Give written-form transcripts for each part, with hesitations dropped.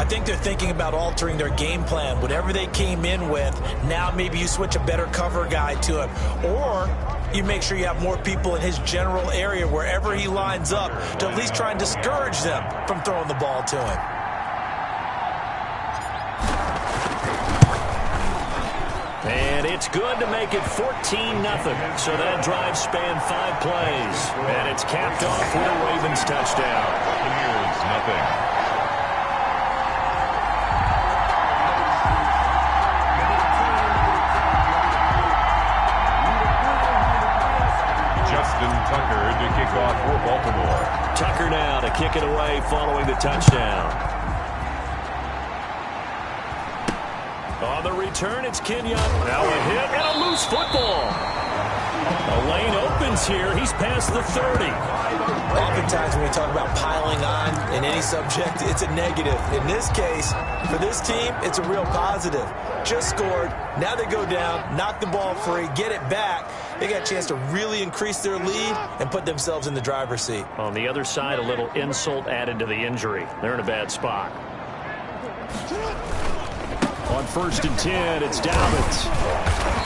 think they're thinking about altering their game plan. Whatever they came in with, now maybe you switch a better cover guy to him. Or you make sure you have more people in his general area wherever he lines up to at least try and discourage them from throwing the ball to him. And it's good to make it 14-0. So that drive spanned 5 plays. And it's capped off with a Ravens touchdown. Here's nothing. Justin Tucker to kick off for Baltimore. Tucker now to kick it away following the touchdown. On the return, it's Kenyon. Now a hit and a loose football. A lane opens here. He's past the 30. Oftentimes when we talk about piling on in any subject, it's a negative. In this case, for this team, it's a real positive. Just scored. Now they go down, knock the ball free, get it back. They got a chance to really increase their lead and put themselves in the driver's seat. On the other side, a little insult added to the injury. They're in a bad spot. On 1st and 10, it's Dobbins.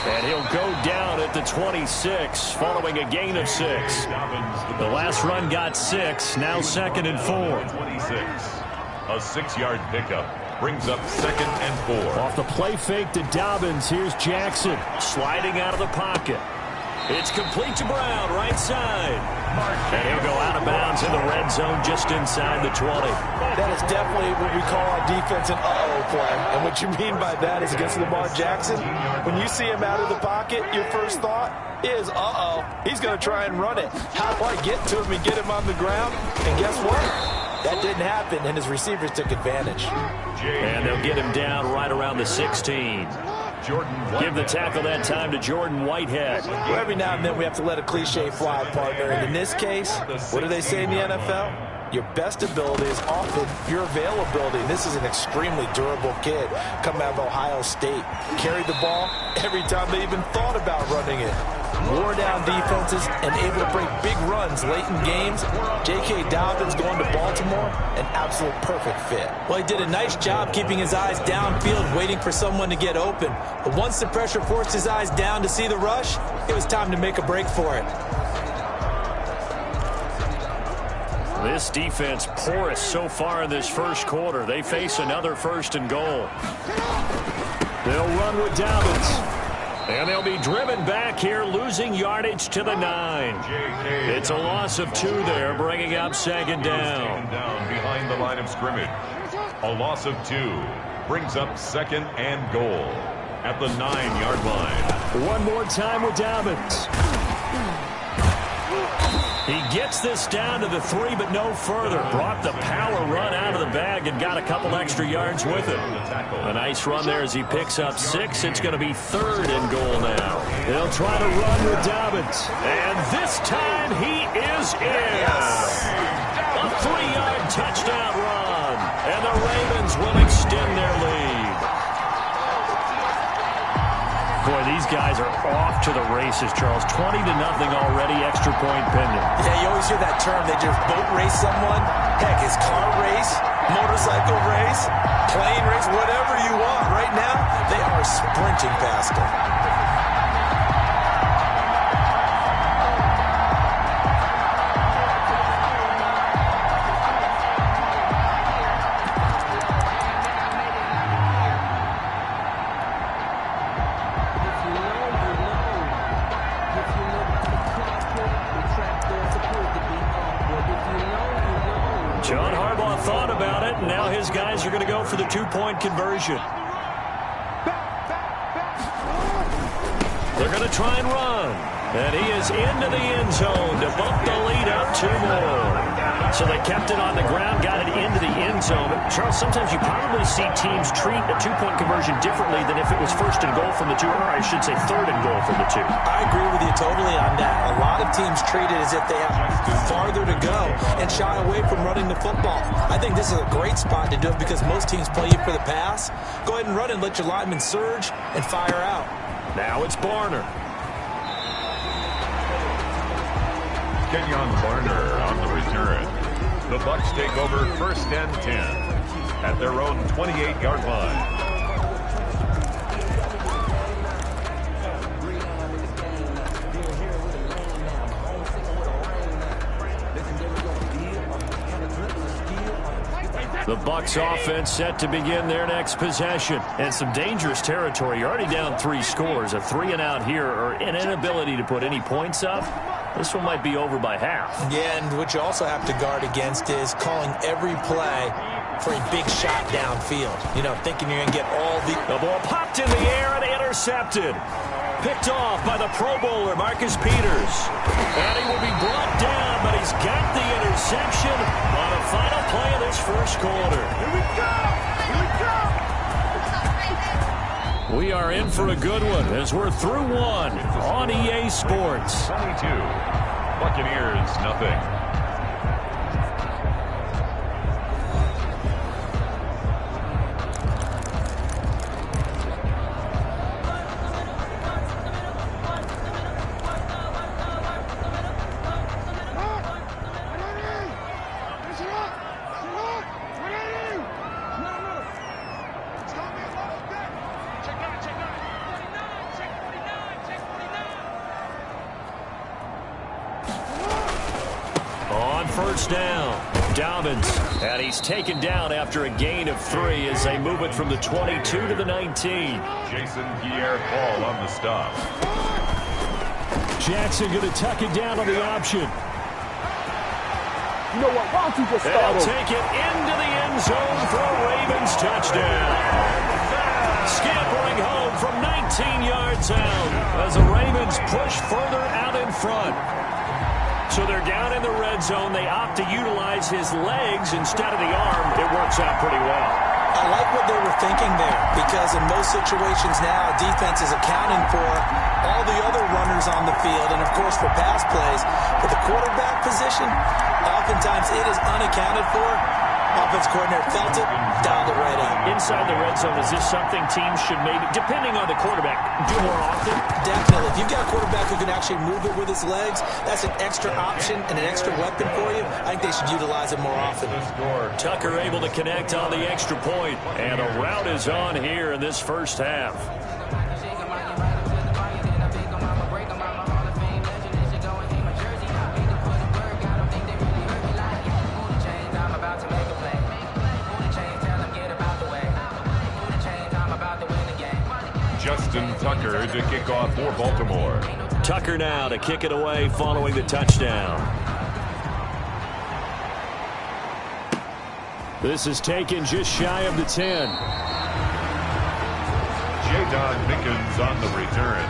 And he'll go down at the 26, following a gain of 6. The last run got 6, now 2nd and 4. 26. A 6-yard pickup brings up 2nd and 4. Off the play fake to Dobbins, here's Jackson sliding out of the pocket. It's complete to Brown, right side. And he'll go out of bounds in the red zone just inside the 20. That is definitely what we call on defense an uh-oh play. And what you mean by that is against Lamar Jackson, when you see him out of the pocket, your first thought is, uh-oh, he's going to try and run it. How do I get to him and get him on the ground? And guess what? That didn't happen, and his receivers took advantage. And they'll get him down right around the 16. Give the tackle that time to Jordan Whitehead. Well, every now and then we have to let a cliche fly, partner. And in this case, what do they say in the NFL? Your best ability is often your availability. This is an extremely durable kid coming out of Ohio State. Carried the ball every time they even thought about running it. Wore down defenses and able to break big runs late in games. J.K. Dobbins going to Baltimore, an absolute perfect fit. Well, he did a nice job keeping his eyes downfield, waiting for someone to get open. But once the pressure forced his eyes down to see the rush, it was time to make a break for it. This defense porous so far in this first quarter. They face another 1st and goal. They'll run with Dobbins. And they'll be driven back here, losing yardage to the 9. It's a loss of 2 there, bringing up 2nd down. Behind the line of scrimmage. A loss of 2 brings up 2nd and goal at the 9-yard line. One more time with Dobbins. He gets this down to the 3, but no further. Brought the power run out of the bag and got a couple extra yards with it. A nice run there as he picks up 6. It's going to be 3rd and goal now. They'll try to run with Dobbins. And this time he is in. A 3-yard touchdown run. And the Ravens will extend their lead. Boy, these guys are off to the races, Charles. 20-0 already, extra point pending. Yeah, you always hear that term. They just boat race someone. Heck, it's car race, motorcycle race, plane race, whatever you want. Right now, they are sprinting past them. John Harbaugh thought about it, and now his guys are going to go for the 2-point conversion. They're going to try and run. And he is into the end zone to bump the lead up 2 more. So they kept it on the ground, got it into the end zone. But Charles, sometimes you probably see teams treat a 2-point conversion differently than if it was 1st and goal from the 2, or I should say 3rd and goal from the 2. I agree with you totally on that. A lot of teams treat it as if they have farther to go and shy away from running the football. I think this is a great spot to do it because most teams play you for the pass. Go ahead and run and let your linemen surge and fire out. Now it's Barner. Kenyon Barner on the return. The Bucs take over 1st and 10. at their own 28-yard line. The Bucs offense set to begin their next possession. And some dangerous territory. You're already down 3 scores. A 3-and-out here or an inability to put any points up. This one might be over by half. Yeah, and what you also have to guard against is calling every play for a big shot downfield. You know, thinking you're going to get all the... The ball popped in the air and intercepted. Picked off by the Pro Bowler, Marcus Peters. And he will be brought down, but he's got the interception on the final play of this first quarter. Here we go! Here we go! We are in for a good one as we're through one on EA Sports. 22. Buccaneers, nothing. First down, Dobbins, and he's taken down after a gain of 3 as they move it from the 22 to the 19. Jason Pierre-Paul on the stop. Jackson going to tuck it down on the option. You know what? Why don't you just start They'll take it into the end zone for a Ravens touchdown. Scampering home from 19 yards out as the Ravens push further out in front. So they're down in the red zone. They opt to utilize his legs instead of the arm. It works out pretty well. I like what they were thinking there because in most situations now, defense is accounting for all the other runners on the field and, of course, for pass plays. But the quarterback position, oftentimes it is unaccounted for. Offense coordinator felt it, dialed it right out. Inside the red zone, is this something teams should maybe, depending on the quarterback, do more often? Definitely. If you've got a quarterback who can actually move it with his legs, that's an extra option and an extra weapon for you. I think they should utilize it more often. Tucker able to connect on the extra point, and a rout is on here in this first half. Justin Tucker to kick off for Baltimore. Tucker now to kick it away following the touchdown. This is taken just shy of the 10. Jadon Mickens on the return.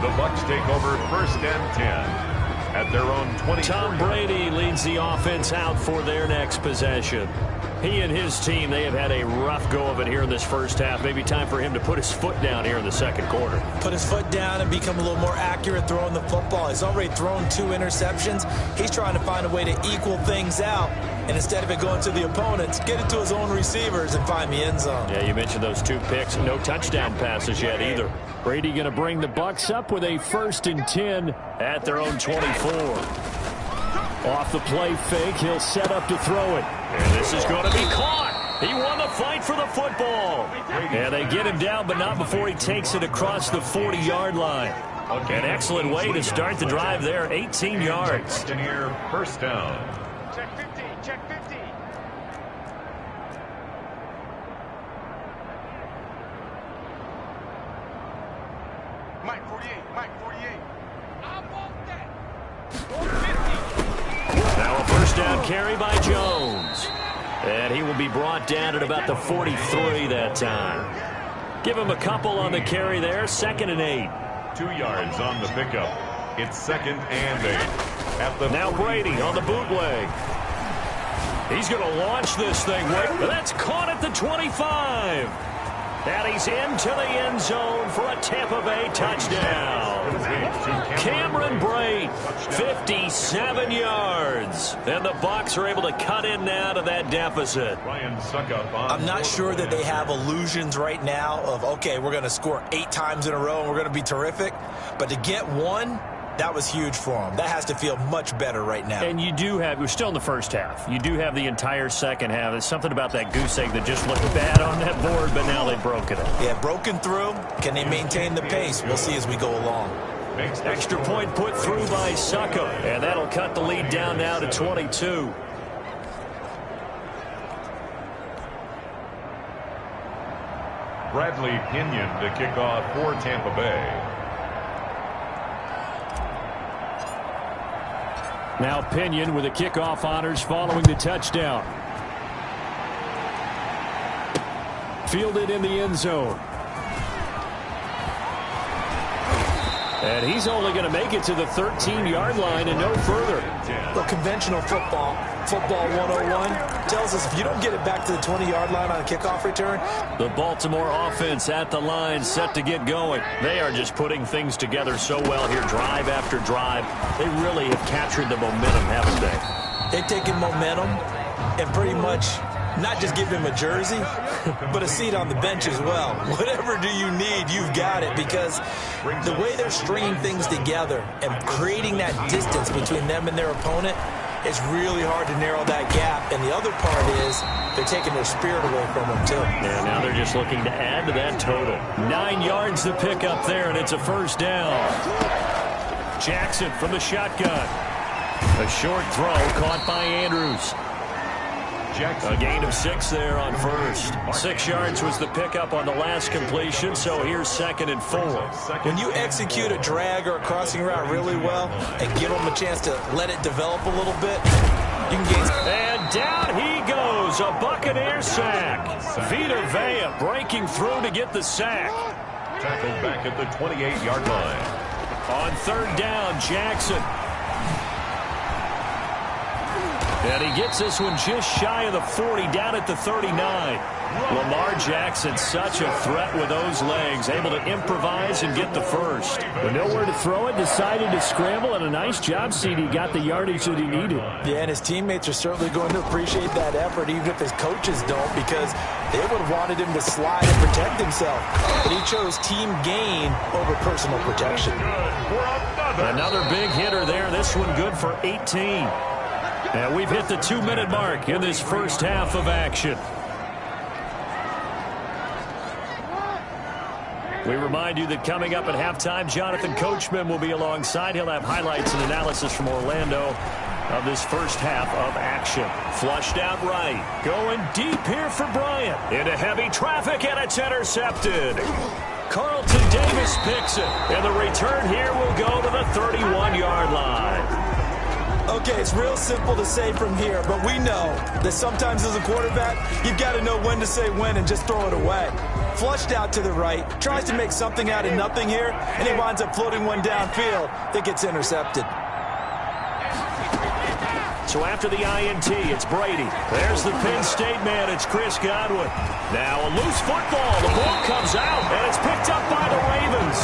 The Bucs take over 1st and 10 at their own 20. Tom Brady leads the offense out for their next possession. He and his team, they have had a rough go of it here in this first half. Maybe time for him to put his foot down here in the second quarter. Put his foot down and become a little more accurate throwing the football. He's already thrown 2 interceptions. He's trying to find a way to equal things out. And instead of it going to the opponents, get it to his own receivers and find the end zone. Yeah, you mentioned those 2 picks. No touchdown passes yet either. Brady going to bring the Bucs up with a 1st and 10 at their own 24. Off the play fake, he'll set up to throw it. And this is going to be caught. He won the fight for the football. And they get him down, but not before he takes it across the 40-yard line. An excellent way to start the drive there, 18 yards. Buccaneer first down. Check 50, check 50. Mike 48, Mike 48. I want that. 50. Now a first down carry by Jones. And he will be brought down at about the 43 that time. Give him a couple on the carry there, 2nd and 8. 2 yards on the pickup. It's 2nd and 8. At the now Brady on the bootleg. He's going to launch this thing. That's caught at the 25. And he's into the end zone for a Tampa Bay touchdown. Cameron Brate, 57 yards. And the Bucs are able to cut in now to that deficit. I'm not sure that they have illusions right now of, okay, we're going to score 8 times in a row and we're going to be terrific. But to get one That was huge for him. That has to feel much better right now. And you do have, we're still in the first half. You do have the entire second half. There's something about that goose egg that just looked bad on that board, but now they've broken it. Yeah, broken through. Can they maintain the pace? We'll see as we go along. Extra point put through by Succo, and that'll cut the lead down now to 22. Bradley Pinion to kick off for Tampa Bay. Now Pinion with the kickoff honors following the touchdown. Fielded in the end zone. And he's only going to make it to the 13-yard line and no further. The conventional football 101, tells us if you don't get it back to the 20-yard line on a kickoff return. The Baltimore offense at the line, set to get going. They are just putting things together so well here, drive after drive. They really have captured the momentum, haven't they? They've taken momentum and pretty much not just give him a jersey, but a seat on the bench as well. Whatever do you need, you've got it, because the way they're stringing things together and creating that distance between them and their opponent, it's really hard to narrow that gap. And the other part is they're taking their spirit away from them, too. Yeah, now they're just looking to add to that total. 9 yards to pick up there, and it's a first down. Jackson from the shotgun. A short throw caught by Andrews. A gain of 6 there on first. 6 yards was the pickup on the last completion, so here's 2nd and 4. When you execute a drag or a crossing route really well and give them a chance to let it develop a little bit, you can gain. And down he goes, a Buccaneer sack. Vita Vea breaking through to get the sack. Tackled back at the 28-yard line. On 3rd down, Jackson. And he gets this one just shy of the 40, down at the 39. Lamar Jackson, such a threat with those legs, able to improvise and get the first. But nowhere to throw it, decided to scramble, and a nice job, CD, got the yardage that he needed. Yeah, and his teammates are certainly going to appreciate that effort, even if his coaches don't, because they would have wanted him to slide and protect himself. But he chose team gain over personal protection. Another big hitter there, this one good for 18. And we've hit the 2-minute mark in this first half of action. We remind you that coming up at halftime, Jonathan Coachman will be alongside. He'll have highlights and analysis from Orlando of this first half of action. Flushed out right. Going deep here for Bryant. Into heavy traffic, and it's intercepted. Carlton Davis picks it. And the return here will go to the 31-yard line. Okay, it's real simple to say from here, but we know that sometimes as a quarterback, you've got to know when to say when and just throw it away. Flushed out to the right, tries to make something out of nothing here, and he winds up floating one downfield that gets intercepted. So after the INT, it's Brady. There's the Penn State man. It's Chris Godwin. Now a loose football. The ball comes out, and it's picked up by the Ravens.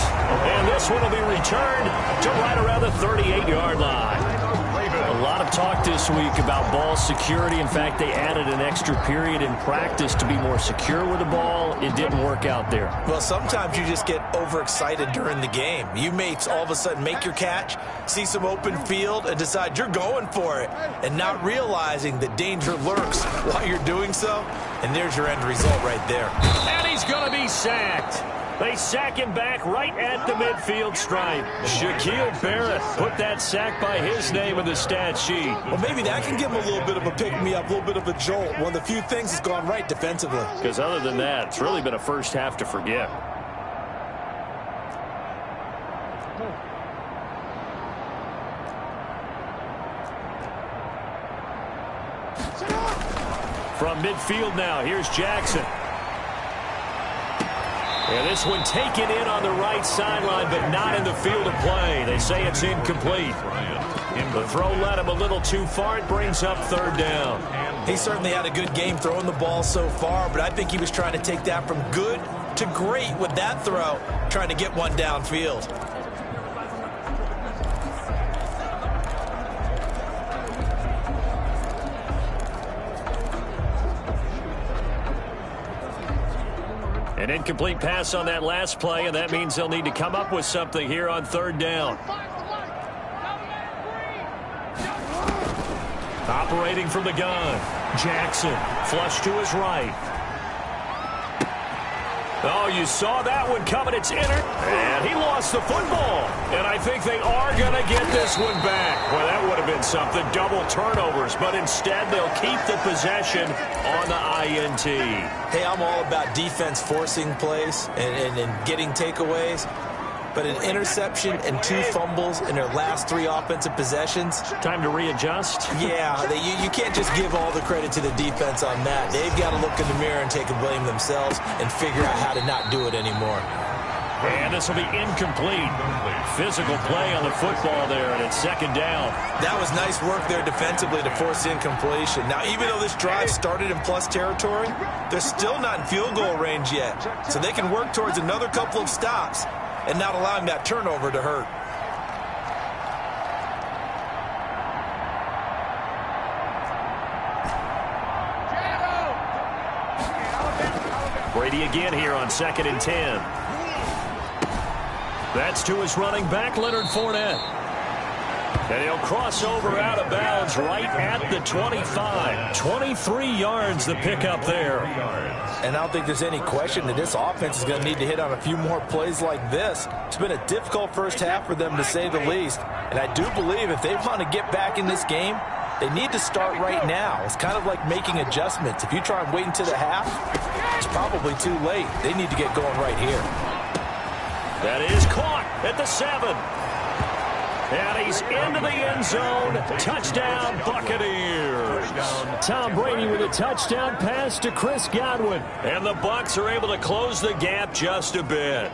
And this one will be returned to right around the 38-yard line. A lot of talk this week about ball security. In fact, they added an extra period in practice to be more secure with the ball. It didn't work out there. Well, sometimes you just get overexcited during the game. You may all of a sudden make your catch, see some open field, and decide you're going for it, and not realizing that danger lurks while you're doing so. And there's your end result right there. And he's going to be sacked. They sack him back right at the midfield stripe. Shaquille Barrett put that sack by his name in the stat sheet. Well, maybe that can give him a little bit of a pick-me-up, a little bit of a jolt. One of the few things that's gone right defensively. Because other than that, it's really been a first half to forget. From midfield now, here's Jackson. And this one taken in on the right sideline, but not in the field of play. They say it's incomplete. The throw led him a little too far. It brings up 3rd down. He certainly had a good game throwing the ball so far, but I think he was trying to take that from good to great with that throw, trying to get one downfield. An incomplete pass on that last play, and that means they'll need to come up with something here on 3rd down. Operating from the gun. Jackson, flush to his right. Oh, you saw that one coming. It's in it. And he lost the football. And I think they are going to get this one back. Well, that would have been something. Double turnovers. But instead, they'll keep the possession on the INT. Hey, I'm all about defense forcing plays and getting takeaways. But an interception and 2 fumbles in their last 3 offensive possessions. Time to readjust? Yeah, you can't just give all the credit to the defense on that. They've got to look in the mirror and take a blame themselves and figure out how to not do it anymore. And this will be incomplete. Physical play on the football there, and it's second down. That was nice work there defensively to force incompletion. Now, even though this drive started in plus territory, they're still not in field goal range yet. So they can work towards another couple of stops and not allowing that turnover to hurt. Brady again here on 2nd and 10. That's to his running back, Leonard Fournette. And he'll cross over out of bounds right at the 25. 23 yards the pickup there. And I don't think there's any question that this offense is going to need to hit on a few more plays like this. It's been a difficult first half for them, to say the least. And I do believe if they want to get back in this game, they need to start right now. It's kind of like making adjustments. If you try and wait until the half, it's probably too late. They need to get going right here. That is caught at the 7. And he's into the end zone. Touchdown, Buccaneers. Tom Brady with a touchdown pass to Chris Godwin. And the Bucs are able to close the gap just a bit.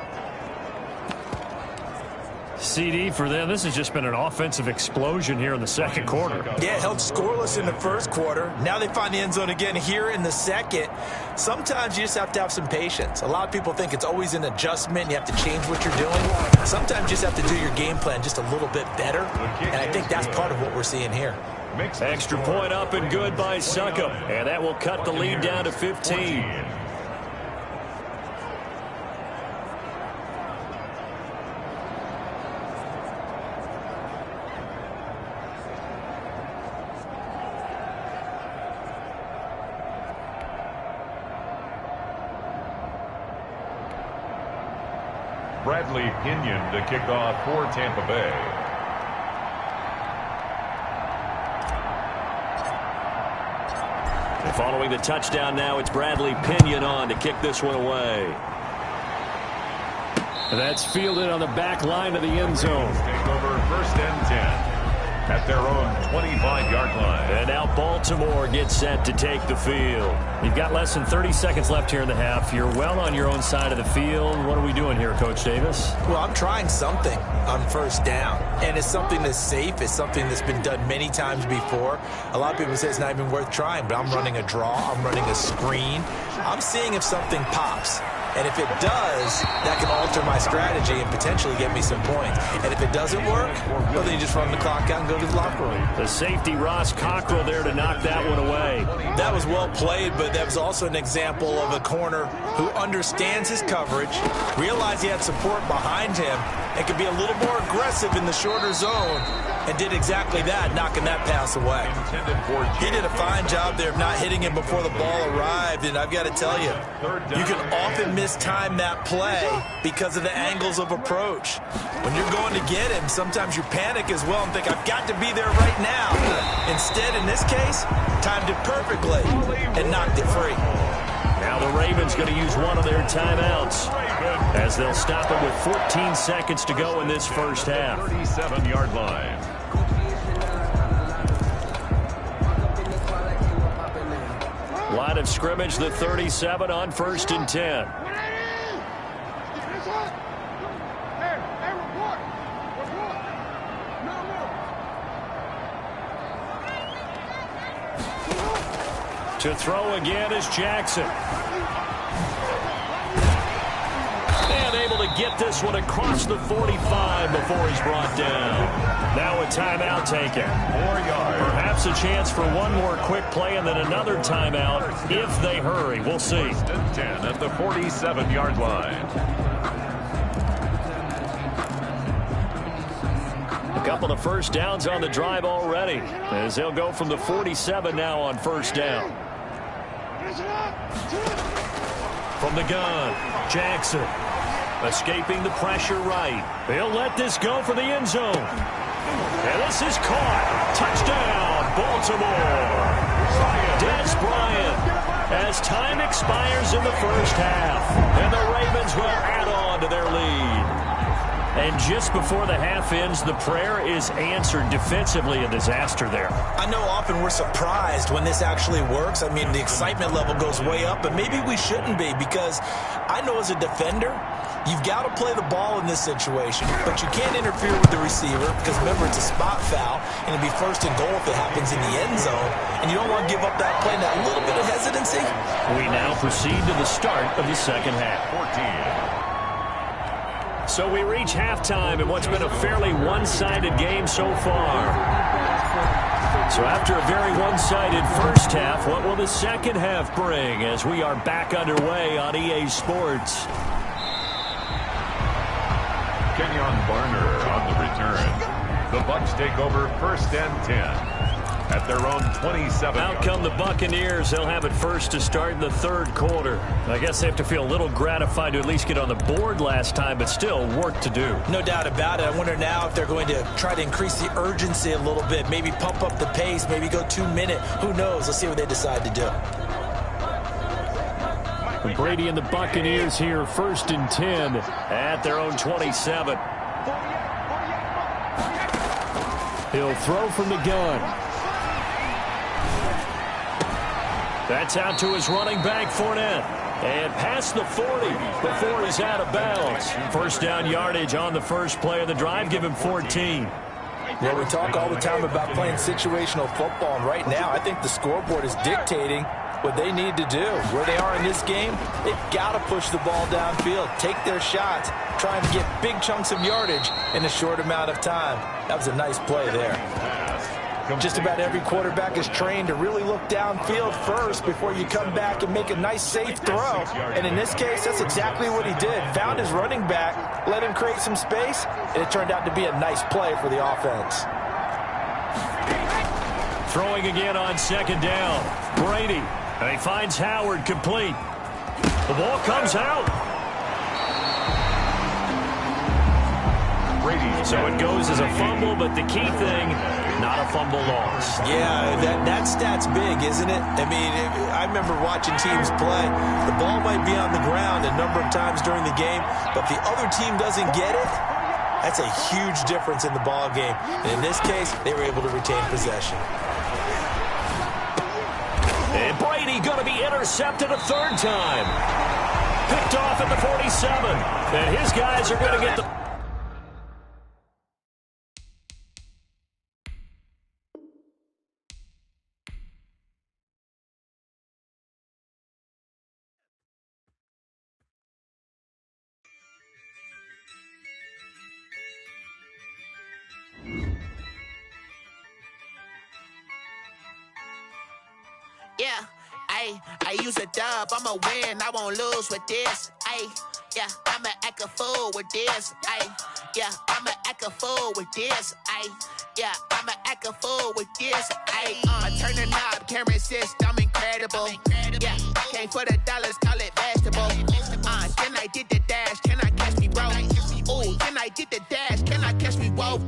CD for them, this has just been an offensive explosion here in the second quarter. Yeah, held scoreless in the first quarter. Now they find the end zone again here in the second. Sometimes you just have to have some patience. A lot of people think it's always an adjustment. You have to change what you're doing. Sometimes you just have to do your game plan just a little bit better. And I think that's part of what we're seeing here. Extra point up and good by Succop. And that will cut the lead down to 15. Bradley Pinion to kick off for Tampa Bay. And following the touchdown now, it's Bradley Pinion on to kick this one away. And that's fielded on the back line of the end zone. Take over 1st and 10 at their own 25-yard line. And now Baltimore gets set to take the field. You've got less than 30 seconds left here in the half. You're well on your own side of the field. What are we doing here, Coach Davis? Well, I'm trying something on first down. And it's something that's safe. It's something that's been done many times before. A lot of people say it's not even worth trying, but I'm running a draw. I'm running a screen. I'm seeing if something pops. And if it does, that can alter my strategy and potentially get me some points. And if it doesn't work, well, then you just run the clock out and go to the locker room. The safety, Ross Cockrell, there to knock that one away. That was well played, but that was also an example of a corner who understands his coverage, realized he had support behind him, and could be a little more aggressive in the shorter zone, and did exactly that, knocking that pass away. He did a fine job there of not hitting him before the ball arrived, and I've got to tell you, you can often mistime that play because of the angles of approach. When you're going to get him, sometimes you panic as well and think, I've got to be there right now. Instead, in this case, timed it perfectly and knocked it free. Now the Ravens going to use one of their timeouts as they'll stop it with 14 seconds to go in this first half. 37-yard line. Line of scrimmage, the 37 on 1st and 10. To throw again is Jackson. And able to get this one across the 45 before he's brought down. Now a timeout taken. 4 yards. Perhaps a chance for one more quick play and then another timeout if they hurry. We'll see. 1st and 10 at the 47-yard line. A couple of first downs on the drive already, as they'll go from the 47 now on first down. From the gun, Jackson. Escaping the pressure right. They'll let this go for the end zone. And this is caught. Touchdown, Baltimore. Des Bryant, as time expires in the first half. And the Ravens will add on to their lead. And just before the half ends, the prayer is answered defensively. A disaster there. I know often we're surprised when this actually works. I mean, the excitement level goes way up, but maybe we shouldn't be, because I know as a defender, you've got to play the ball in this situation, but you can't interfere with the receiver because, remember, it's a spot foul, and it'd be first and goal if it happens in the end zone, and you don't want to give up that play and that little bit of hesitancy. We now proceed to the start of the second half. 14. So we reach halftime in what's been a fairly one-sided game so far. So after a very one-sided first half, what will the second half bring as we are back underway on EA Sports? Kenyon Barner on the return. The Bucs take over first and 10 at their own 27. Out come the Buccaneers. They'll have it first to start in the third quarter. I guess they have to feel a little gratified to at least get on the board last time, but still work to do. No doubt about it. I wonder now if they're going to try to increase the urgency a little bit, maybe pump up the pace, maybe go 2-minute. Who knows? Let's see what they decide to do. Brady and the Buccaneers here first and 10 at their own 27. He'll throw from the gun. That's out to his running back, Fournette. And past the 40 before he's out of bounds. First down yardage on the first play of the drive. Give him 14. Well, we talk all the time about playing situational football, and right now I think the scoreboard is dictating what they need to do. Where they are in this game, they've got to push the ball downfield, take their shots, try and get big chunks of yardage in a short amount of time. That was a nice play there. Just about every quarterback is trained to really look downfield first before you come back and make a nice, safe throw. And in this case, that's exactly what he did. Found his running back, let him create some space, and it turned out to be a nice play for the offense. Throwing again on second down. Brady. And he finds Howard complete. The ball comes out. So it goes as a fumble, but the key thing, not a fumble loss. Yeah, that stat's big, isn't it? I mean, I remember watching teams play. The ball might be on the ground a number of times during the game, but if the other team doesn't get it, that's a huge difference in the ball game. And in this case, they were able to retain possession. And Brady going to be intercepted a third time. Picked off at the 47. And his guys are going to get the... Yeah, I use a dub, I'ma win, I won't lose with this. Yeah, I'ma act a fool with this. Yeah, I'ma act a fool with this. Yeah, I'ma act a fool with this. I turn the knob, can't resist, I'm incredible. Yeah, came for the dollars, call it vegetable. Then I did the dash, can I catch me, bro? Ooh, then I did the dash, can I catch me, whoa?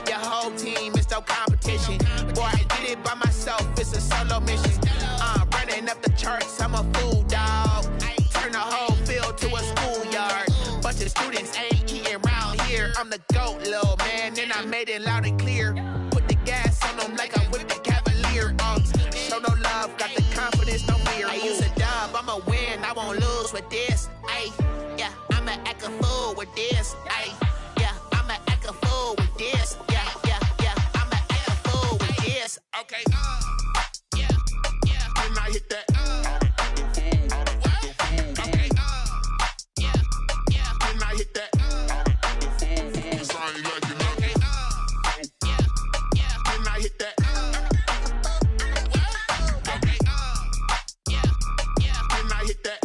Your whole team is no competition. Boy, I did it by myself, it's a solo mission. Running up the charts, I'm a fool, dog. Turn the whole field to a schoolyard. Bunch of students ain't eating round here. I'm the GOAT, little man, and I made it loud and clear. Put the gas on them like I'm with the Cavalier. Show no love, got the confidence, no fear. I use a dub, I'ma win, I won't lose with this. Yeah, I'ma act a fool with this. Yeah, I'ma act a fool with this. Yeah, I'ma act a fool with this. Okay, yeah, when I hit that. Okay, yeah, when I hit that. When I hit that. Okay, yeah, when I hit that.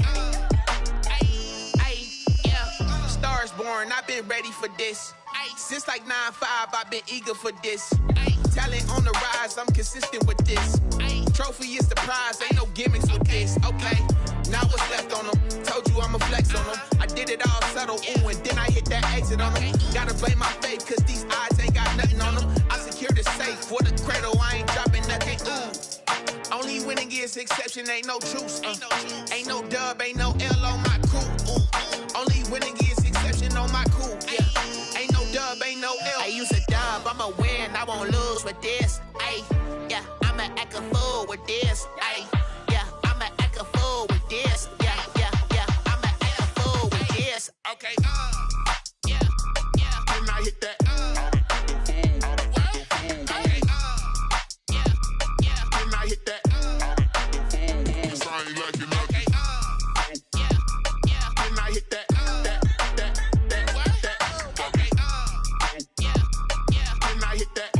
Yeah, Stars born, I've been ready for this. Since like 9-5, I've been eager for this. Talent on the rise, I'm consistent with this. Trophy is the prize, ain't no gimmicks with this. Okay, now what's left on them? Told you I'ma flex on them. I did it all subtle, ooh, and then I hit that exit on them. Gotta blame my faith, cause these eyes ain't got nothing on them. I secured the safe for the cradle, I ain't dropping nothing, ooh. Only winning is exception, ain't no truce. Ain't no dub, ain't no L on my crew. Only winning is exception on my crew. Yeah. Ain't no dub, ain't no L. I use a dub, I'ma win, I won't lose with this. Ay, yeah, I'ma act a fool with this. Ay, yeah, I'ma act a fool with this. Yeah, yeah, yeah, I'ma act a fool with this. Okay, yeah, yeah. Then I hit that. Okay, yeah, yeah. Then I hit that. I ain't like it. Okay, yeah, yeah. Then I hit that. Okay, yeah, yeah. Then I hit that.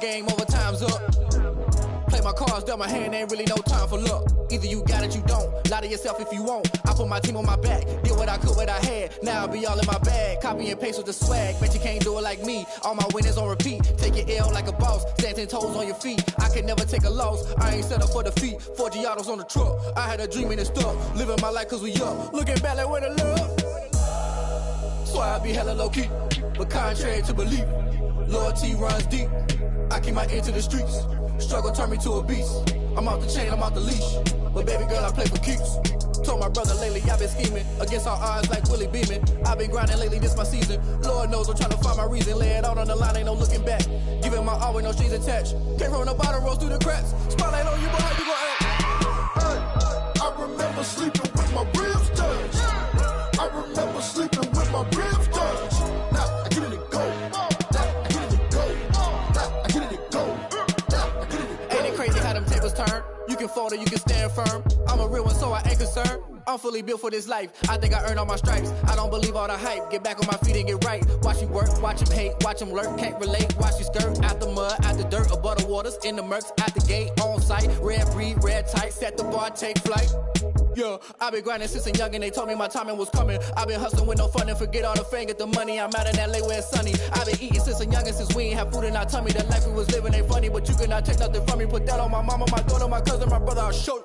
Game over, time's up. Play my cards, dealt my hand, ain't really no time for luck. Either you got it, you don't. Lie to yourself if you won't. I put my team on my back, did what I could, what I had. Now I'll be all in my bag, copy and paste with the swag. Bet you can't do it like me. All my winners on repeat. Take your L like a boss, stand 10 toes on your feet. I can never take a loss, I ain't set up for defeat. 4 Giottos on the truck, I had a dream and it stuck. Living my life cause we up, looking back like where the love. So I be hella low key, but contrary to belief, loyalty runs deep. I keep my ear to the streets. Struggle turned me to a beast. I'm off the chain, I'm off the leash. But baby girl, I play for keeps. Told my brother lately, I've been scheming against all odds like Willie Beeman. I've been grinding lately, this my season. Lord knows I'm trying to find my reason. Lay it out on the line, ain't no looking back. Giving my all with no strings attached. Came from the bottom, rose through the cracks. Spotlight on you, but how you gon' act? Hey, I remember sleeping with my ribs touched. I remember sleeping with my ribs touched. Now I get it and go. Turn. You can fold or you can stand firm. I'm a real one, so I ain't concerned. I'm fully built for this life. I think I earned all my stripes. I don't believe all the hype. Get back on my feet and get right. Watch you work, watch him hate, watch him lurk. Can't relate, watch you skirt. Out the mud, out the dirt, above the waters, in the murks, out the gate, on site. Red breed, red tight, set the bar, take flight. Yeah, I've been grinding since a young and they told me my timing was coming. I've been hustling with no fun and forget all the fame, get the money. I'm out in LA where it's sunny. I've been eating since a young and since we ain't have food in our tummy. The life we was living ain't funny, but you cannot take nothing from me. Put that on my mama, my daughter, my cousin, my brother, I'll show you.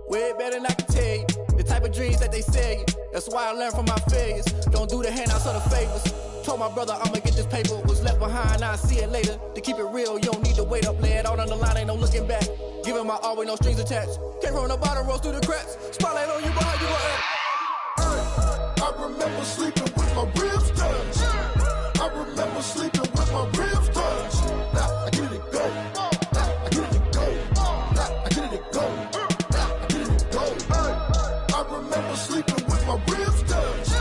Way better than I can tell you. The type of dreams that they sell you. That's why I learned from my failures. Don't do the handouts or the favors. Told my brother I'ma get this paper. Was left behind, I'll see it later. To keep it real, you don't need to wait up. Lay it out on the line, ain't no looking back. Giving my all with no strings attached. Came from the bottom, rose through the cracks. Spotlight on you, but how you gon' act? I remember sleeping with my ribs touched. I remember sleeping with my ribs touched. Now I get it and go. Now I get it and go. Now I get it and go. Now I get it and go. I remember sleeping with my ribs touched.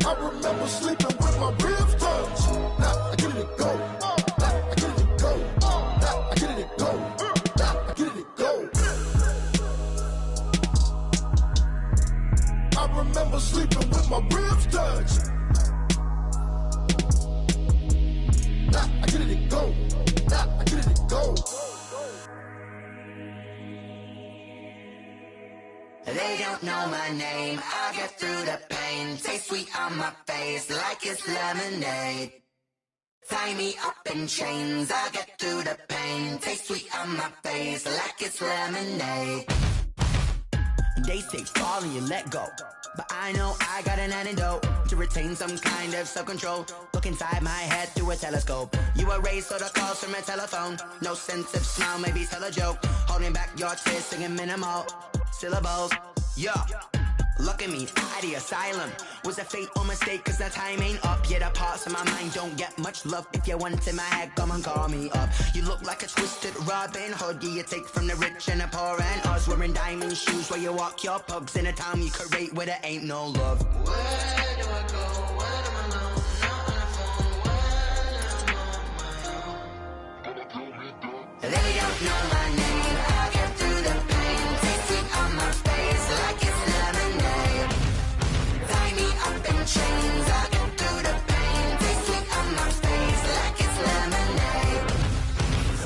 I remember sleeping with my ribs touched. Now I get it and go. Now I get it and go. Now I get it and go. Now I get it and go. I remember sleeping with my ribs touched. Now I get it and go. Now I get it and go. They don't know my name, I get through the pain. Taste sweet on my face like it's lemonade. Tie me up in chains, I get through the pain. Taste sweet on my face like it's lemonade. They say fall and you let go, but I know I got an antidote to retain some kind of self-control. Look inside my head through a telescope. You erase all the calls from a telephone. No sense of smile, maybe tell a joke. Holding back your tears, singing minimal syllables. Yeah, Look at me, out of the asylum. Was a fate or mistake, cause the time ain't up. Yeah, the parts of my mind don't get much love. If you want in my head, come and call me up. You look like a twisted Robin Hood. Yeah, you take from the rich and the poor and us. Wearing diamond shoes while you walk your pugs in a town you could rate where there ain't no love. Where do I go? Where do I know? Not on the phone. When I'm on my own. They don't know my name. I'll get through the pain. Taste sweet on my face like it's lemonade. Tie me up in chains. I'll get through the pain. Taste sweet on my face like it's lemonade.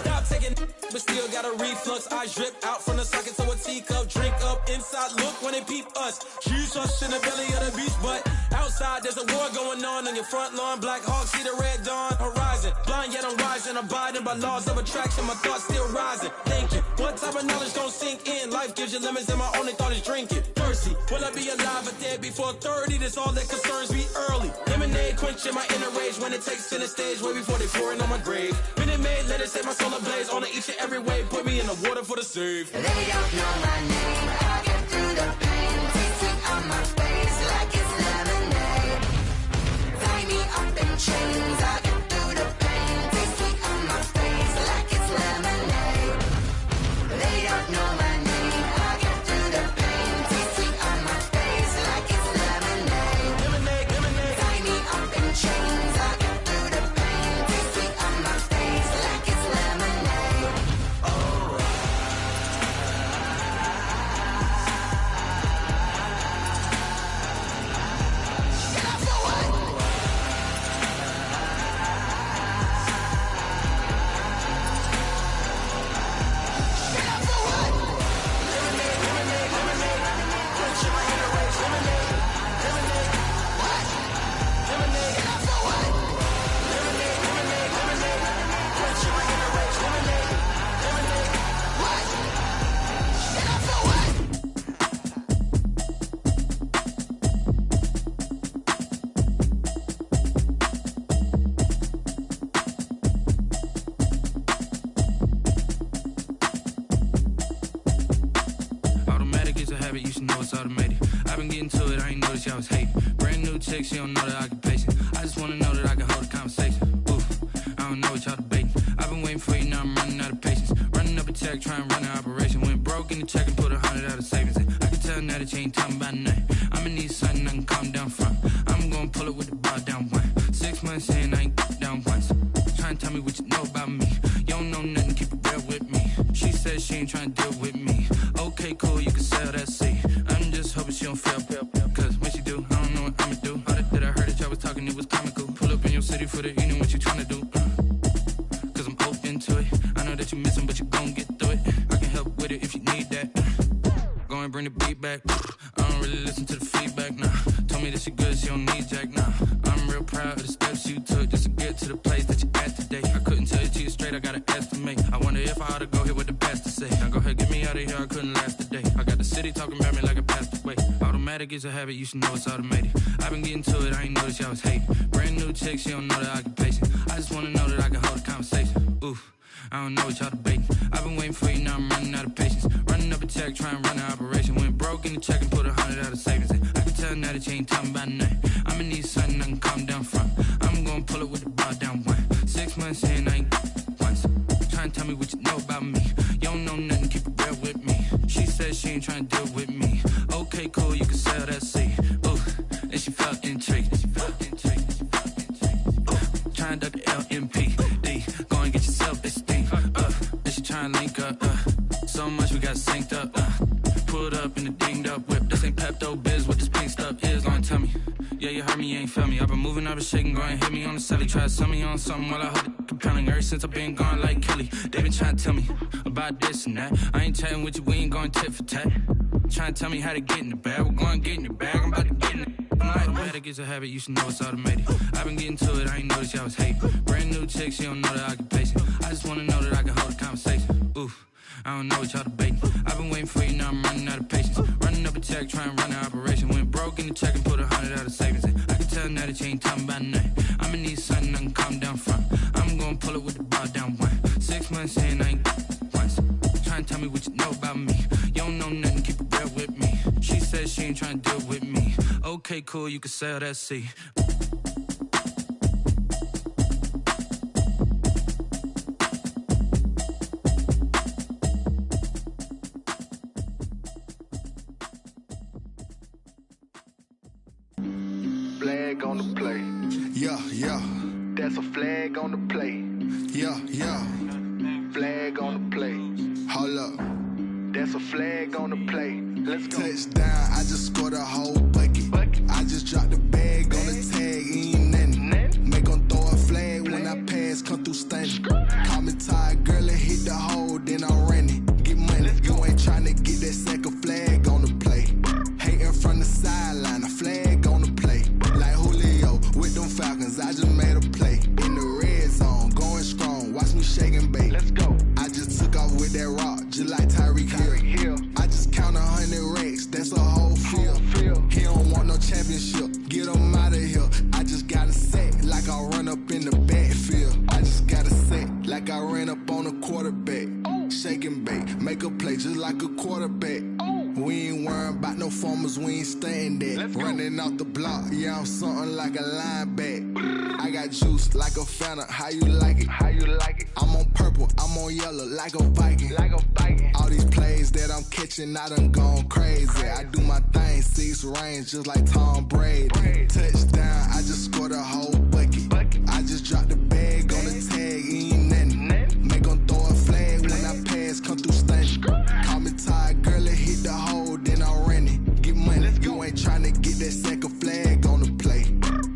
Stop taking, but still got a reflux. I drip out from the socket to a teacup. Drink up inside, look when they peep us. Choose us in the belly of the beach, but outside there's a war going on your front lawn. Black Hawk, see the red dawn horizon. Blind yet I'm rising, abiding by laws of attraction. My thoughts still rising, thinking what type of knowledge don't sink in. Life gives you limits and my only thought is drinking. Thirsty, will I be alive or dead before 30? That's all that concerns me early. Lemonade quenching my inner rage when it takes center stage way before they pour it on my grave. Minute Maid, let it set my soul ablaze on each and every way. Put me in the water for the save. They don't know my name. I'll get through the pain. Taste sweet on my face like it's lemonade. Tie me up in chains. I'll get through the pain. Taste sweet on my face like it's lemonade. They don't know my name. I'll get through the pain. Taste sweet on my face like it's lemonade. Lemonade, lemonade. Tie me up in chains. I'll get through the pain. Taste sweet on my face like it's lemonade. Automatic is a habit, you should know it's automated. I've been getting to it, I ain't noticed y'all was hating. Brand new chick, she don't know the occupation. I just wanna know that I can hold a conversation. Oof, I don't know what y'all debating. I've been waiting for you, now I'm running out of patience. Running up a check, trying to run an operation. Went broke in the check and put 100 out of savings in. I can tell now that you ain't talking about nothing. I'ma need something I can calm down from. I'm gonna pull it with the bar down one. 6 months in, I ain't down once. Trying to tell me what you know about me. You don't know nothing, keep it real with me. She said she ain't trying to deal with me. Okay, cool, you can sell that seat. I'm just hoping she don't fail. Cause when she do, I don't know what I'ma do. All that I heard that y'all was talking, it was comical. Pull up in your city for the evening, what you tryna do? Cause I'm open to it. I know that you missing, but you gon' get through it. I can help with it if you need that. Go and bring the beat back. I don't really listen to the feedback, nah. Told me that she good, she don't need jack, nah. I'm real proud of the steps you took just to get to the place that you at today. I couldn't tell you to you straight, I gotta estimate. I wonder if I ought to go here with the best to say. Now go ahead, get me out of here, I couldn't last a day. I got the city talking about me like I passed away. Automatic is a habit, you should know it's automated. I've been getting to it, I ain't noticed y'all was hating. Brand new chick, she don't know the occupation. I just wanna know that I can hold a conversation. Oof, I don't know what y'all debating. I've been waiting for you, now I'm running out of patience. Running up a check, trying to run an operation. Went broke in the check and put 100 out of savings in. I can tell now that you ain't talking about nothing. I'ma need something I can calm down from. I'm gonna pull it with the bar down one. 6 months in, I ain't once. Trying to tell me what you know about me. You don't know nothing, keep it real with me. She said she ain't trying to deal with me. Okay, cool, you can sell that seat. Ooh, and she felt intrigued. Trying to duck the LMPD. Go and get your self-esteem. And she trying to link up. So much we got synced up. Pulled up in the dinged up whip. This ain't Pepto-Biz, what this pink stuff is. Long tell me. Yeah, you heard me, you ain't felt me. I've been moving, I've been shaking, go and hit me on the celly. Try to sell me on something while I hold it compelling. Ever since I've been gone like Kelly, they been trying to tell me about this and that. I ain't chatting with you, we ain't going tit for tat. Trying to tell me how to get in the bag. We're going to get in your bag, I'm about to get in it. I'm like, automatic is a habit, you should know it's automated. I've been getting to it, I ain't noticed y'all was hating. Brand new chick, she don't know the occupation. I just wanna know that I can hold a conversation. Oof, I don't know what y'all debating. I've been waiting for you, now I'm running out of patience. Running up a check, trying to run an operation. Went broke in the check and put 100 out of savings in. I can tell now that you ain't talking about nothing. I'ma need something I can calm down from. I'm gonna pull it with the bar down one. 6 months in, I ain't once. Trying to tell me what you know about me. You don't know nothing, keep it real with me. She said she ain't trying to deal with Okay, cool, you can sail that sea. Flag on the play. Yeah, yeah. That's a flag on the play. Yeah, yeah. Flag on the play. Hold up. That's a flag on the play. Let's go. Touchdown, I just scored a whole bucket. I just dropped the bag on the tag, ain't nothing. Make 'em throw a flag when I pass, come through stunning. Call me tired, girl, and hit the hole, then I'm running. Get money, you ain't tryna get that second flag on the play. Hating from the sideline, a flag on the play. Like Julio with them Falcons, I just made a play. In the red zone, going strong, watch me shake and bake. Let's go. I just took off with that rock, just like Tyreek Hill. I just count 100 racks, that's a whole field. He don't want no championship, get him out of here. I just got a set, like I run up in the backfield. I just got a set, like I ran up on a quarterback. Shake and bake, make a play just like a quarterback. We ain't worrying about no formers, we ain't staying there. Running off the block, yeah, I'm something like a linebacker. I got juice like a Fanta, how you like it? How you like it? I'm on purple, I'm on yellow, like a Viking. Like a Viking. All these plays that I'm catching, I done gone crazy. I do my thing, 6 range, just like Tom Brady. Touchdown, I just scored a whole bucket. I just dropped the bag on the tag, ain't nothing. Make 'em throw a flag when I pass, come through stunning. Call me tired, girl, and hit the hole, then I'm running. Get money, you ain't tryna get that second flag on the play.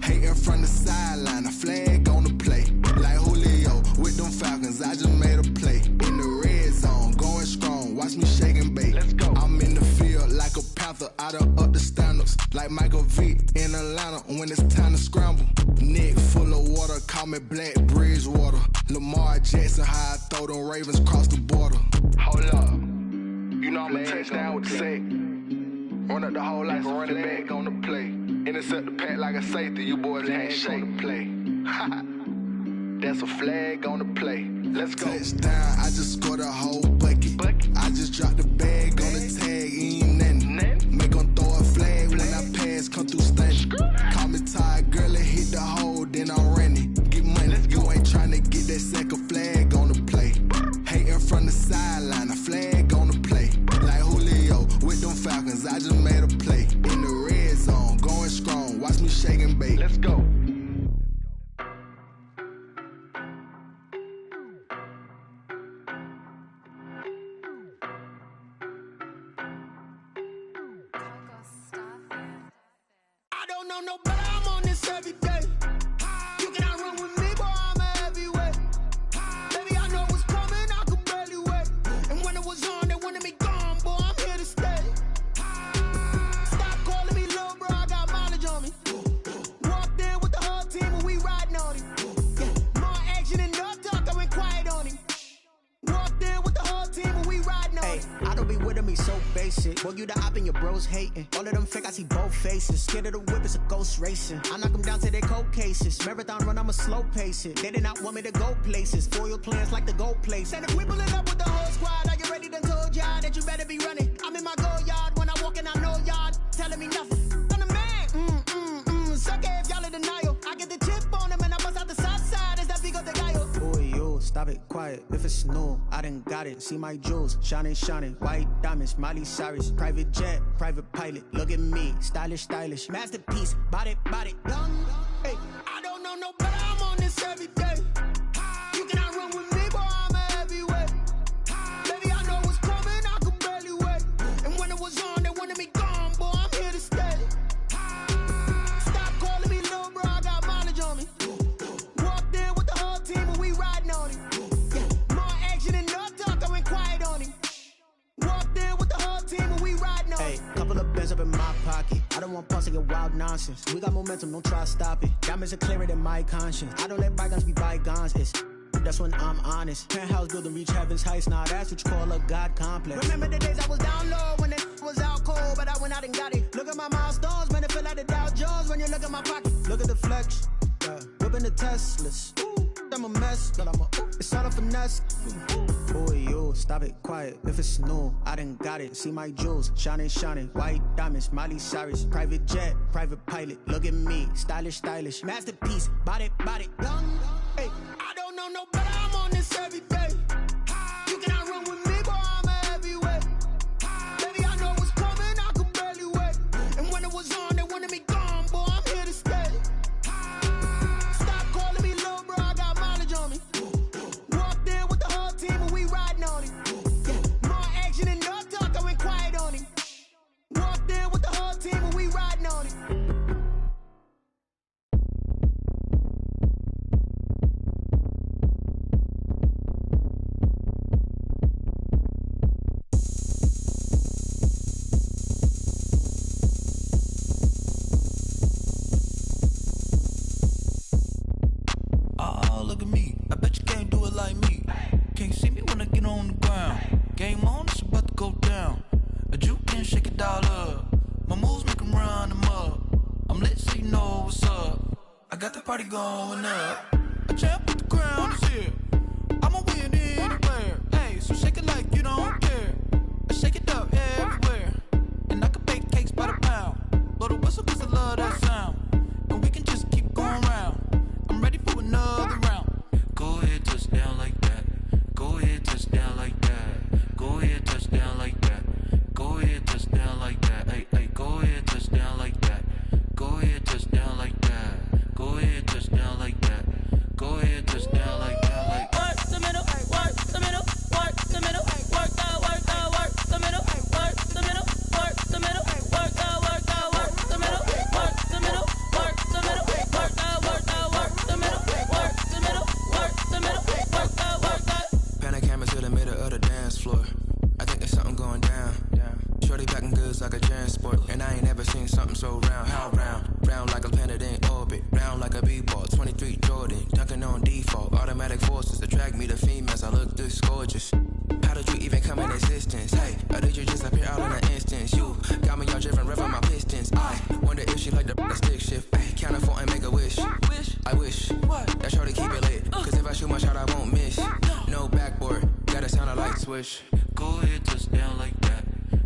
Hating from the sideline, a flag on the play. Like Julio with them Falcons, I just made a play. In the red zone, going strong, watch me shake and bake. Let's go. I'm in the field like a panther, I done up the standards. Like Michael Vick in Atlanta when it's time to scramble. Neck full of water, call me Black Bridgewater. Lamar Jackson, how I throw them Ravens across the border. Hold up. You know I'm a touchdown with the sack. Run up the whole like a running back on the play. Intercept the pack like a safety, you boys can't shake the play. That's a flag on the play. Let's go. Touchdown, I just scored a whole bucket. I just dropped the bag on the tag, ain't nothing. Make 'em throw a flag when I pass, come through stunning. Call me tired, girl, and hit the hole, then I'm running. Get money, you ain't tryna get that second flag on the play. Hating from the sideline, a flag on the play. Like Julio with them Falcons, I just made a play. In the red zone, going strong, watch me shake and bake. Let's go. I don't know no better, I'm on this every day. You cannot run with me, boy, I'm a heavyweight. Baby, I know what's coming, I could barely wait. And when it was on, they wanted me gone, boy, I'm here to stay. Stop calling me little bro, I got mileage on me. Walked in with the whole team and we riding on him. Yeah, more action and no talk, I went quiet on him. Walked in with the whole team and we riding on him. I don't be with him, he's so basic. Boy, you the op and your bros hating. All of them fake, I see both faces. Scared of the whip, it's a ghost racing. I knock them down to their cold cases. Marathon run, I'ma slow pace it. They did not want me to go places. Foil plans like the gold place. And if we pulling up with the whole squad, are you ready? Done told y'all that you better be running. I'm in my go yard. When I walk in, I know y'all telling me nothing. I'm the man. Suck it if y'all in denial. I get the chip on them and I bust out the south side. Is that big of the guy? Boy, yo, stop it, quiet. If it's new, I done got it. See my jewels, shining, white diamonds, Miley Cyrus, private jet, private pilot. Look at me, stylish, masterpiece, body, young. Hey, I don't know no better, I'm on this every day. You cannot run with me, boy, I'm a heavyweight. Baby, I know what's coming, I could barely wait. And when it was on, they wanted me gone, boy, I'm here to stay. Stop calling me little bro, I got mileage on me. Walked in with the whole team and we riding on him. Yeah, more action and no talk, I went quiet on him. Walked in with the whole team and we riding on him. Hey, couple of bands up in my pocket. I don't want pulse to get wild nonsense. We got momentum, don't try to stop it. Diamonds are clearer than my conscience. I don't let bygones be bygones. That's when I'm honest. Penthouse building, reach heaven's heights. Now that's what you call a God complex. Remember the days I was down low when it was out cold, but I went out and got it. Look at my milestones, man, it feel like the Dow Jones when you look at my pocket. Look at the flex, whipping the Teslas. I'm a mess, but it's all a finesse. Boy, you stop it, quiet. If it's new, I done got it. See my jewels, shining, shining. White diamonds, Miley Cyrus. Private jet, private pilot. Look at me, stylish, stylish. Masterpiece, body, body. Hey, I don't know no better. I'm on this every day. You cannot run with me, boy. I'm a heavyweight. Baby, I know what's coming. I could barely wait. And when it was on, they wanted me gone, boy. I'm here to stay. Stop calling me little bro. I got mileage on me. Walked in with the whole team and we riding on it. More action and no talk. I went quiet on it. Walked in with the whole team and we riding on it. Oh, look at me. I bet you can't do it like me. Can't see me when I get on the ground. Game on, it's about to go down. A juke and shake it all up. My moves make them run them up. I'm lit so you know what's up. I got the party going up. A champ with the crown is here. I'ma win anywhere. Hey, so shake it like you don't care. I shake it up everywhere. And I can bake cakes by the pound. Blow the whistle cause I love that sound. And we can just keep going round. I'm ready for another round. Go ahead, touch down like that. Go ahead, touch down like that. Go ahead, touch down like that. Go ahead, touch down like that. Hey, hey, go ahead, touch down like that. Go ahead, touch down like that. Go ahead, touch down like that. Go ahead, touch down like that. Like work the middle, work the middle, work the middle, work the middle, work the middle, work the middle, work the middle, work the middle, work the middle, work the middle, work the middle, work the middle, work the. Pan a camera to the middle of the dance floor. I think there's something going down. Shorty backing goods like a transport. And I ain't never seen something so round. How round? Round like a planet in orbit. Round like a b-ball. 23 Jordan. Dunking on default. Automatic forces attract me to females. I look this gorgeous. How did you even come in existence? Hey, or did you just appear out in an instance? You got me all driven, revving my pistons. I wonder if she like the stick shift. Ay, count a four and make a wish. I wish that shorty keep it lit. Cause if I shoot my shot, I won't miss. No backboard. Gotta sound a light switch. Go ahead, touch down like that.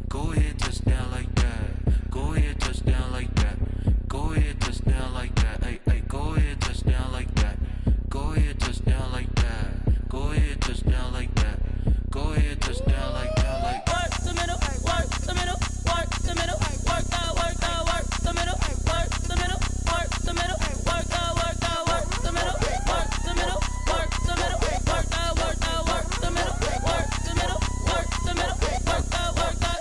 Go ahead, touch down like that. Go ahead, touch down like that. Go ahead, touch down like that. Hey, hey, go ahead, touch down like that. Go ahead, touch down like that. Go ahead, touch down like that. Go ahead, touch down like that. Like work the middle, work the middle, work the middle, work the middle, work the middle, work the middle, work the middle, work the middle, work the middle, work the middle, work the middle, work the middle, work the middle, work the middle, work the.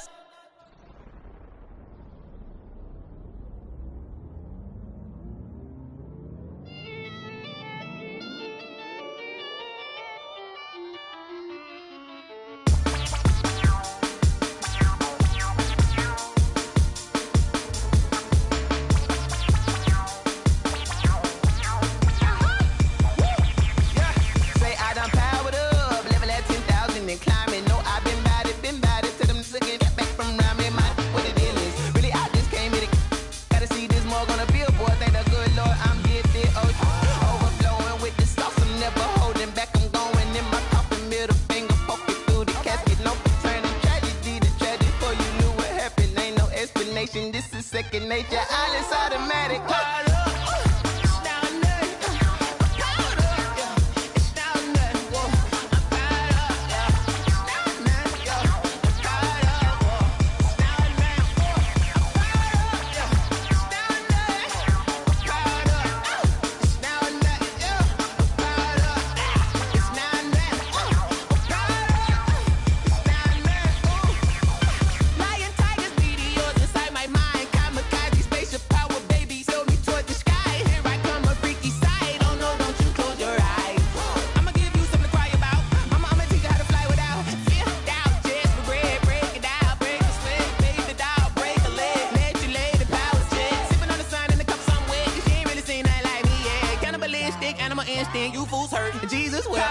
This is second nature, all is automatic. Instinct, you fools hurt. Jesus will.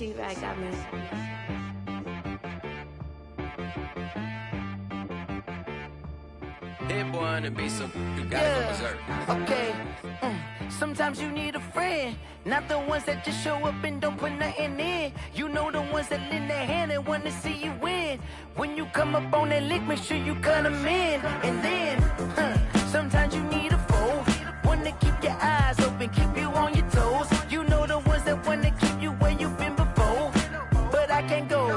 T-Bag got me. Hit boy on the beat, so you gotta go berserk. Okay. Sometimes you need a friend, not the ones that just show up and don't put nothing in. You know the ones that lend their hand and want to see you win. When you come up on that lick, make sure you cut them in. And then, sometimes you need a foe, one to keep your eyes open, keep you on your toes. You know the ones that want to keep you where you've been before. But I can't go,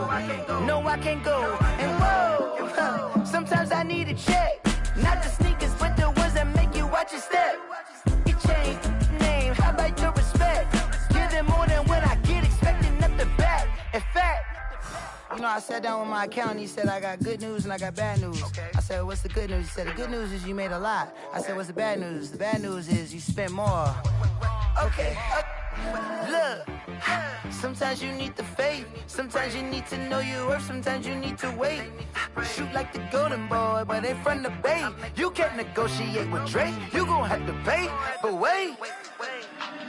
no I can't go. And whoa, sometimes I need a check. Not the sneakers, but the ones that make you watch your step. You change name, how about your respect? Give them more than what I get, expecting nothing back. In fact, you know, I sat down with my accountant, he said I got good news and I got bad news. I said, what's the good news? He said, the good news is you made a lot. I said, what's the bad news? The bad news is you spent more. Okay, look, sometimes you need the faith, sometimes you need to know your worth, sometimes you need to wait. Shoot like the golden boy, but in front of Bay. You can't negotiate with Drake, you gon' have to pay. But wait,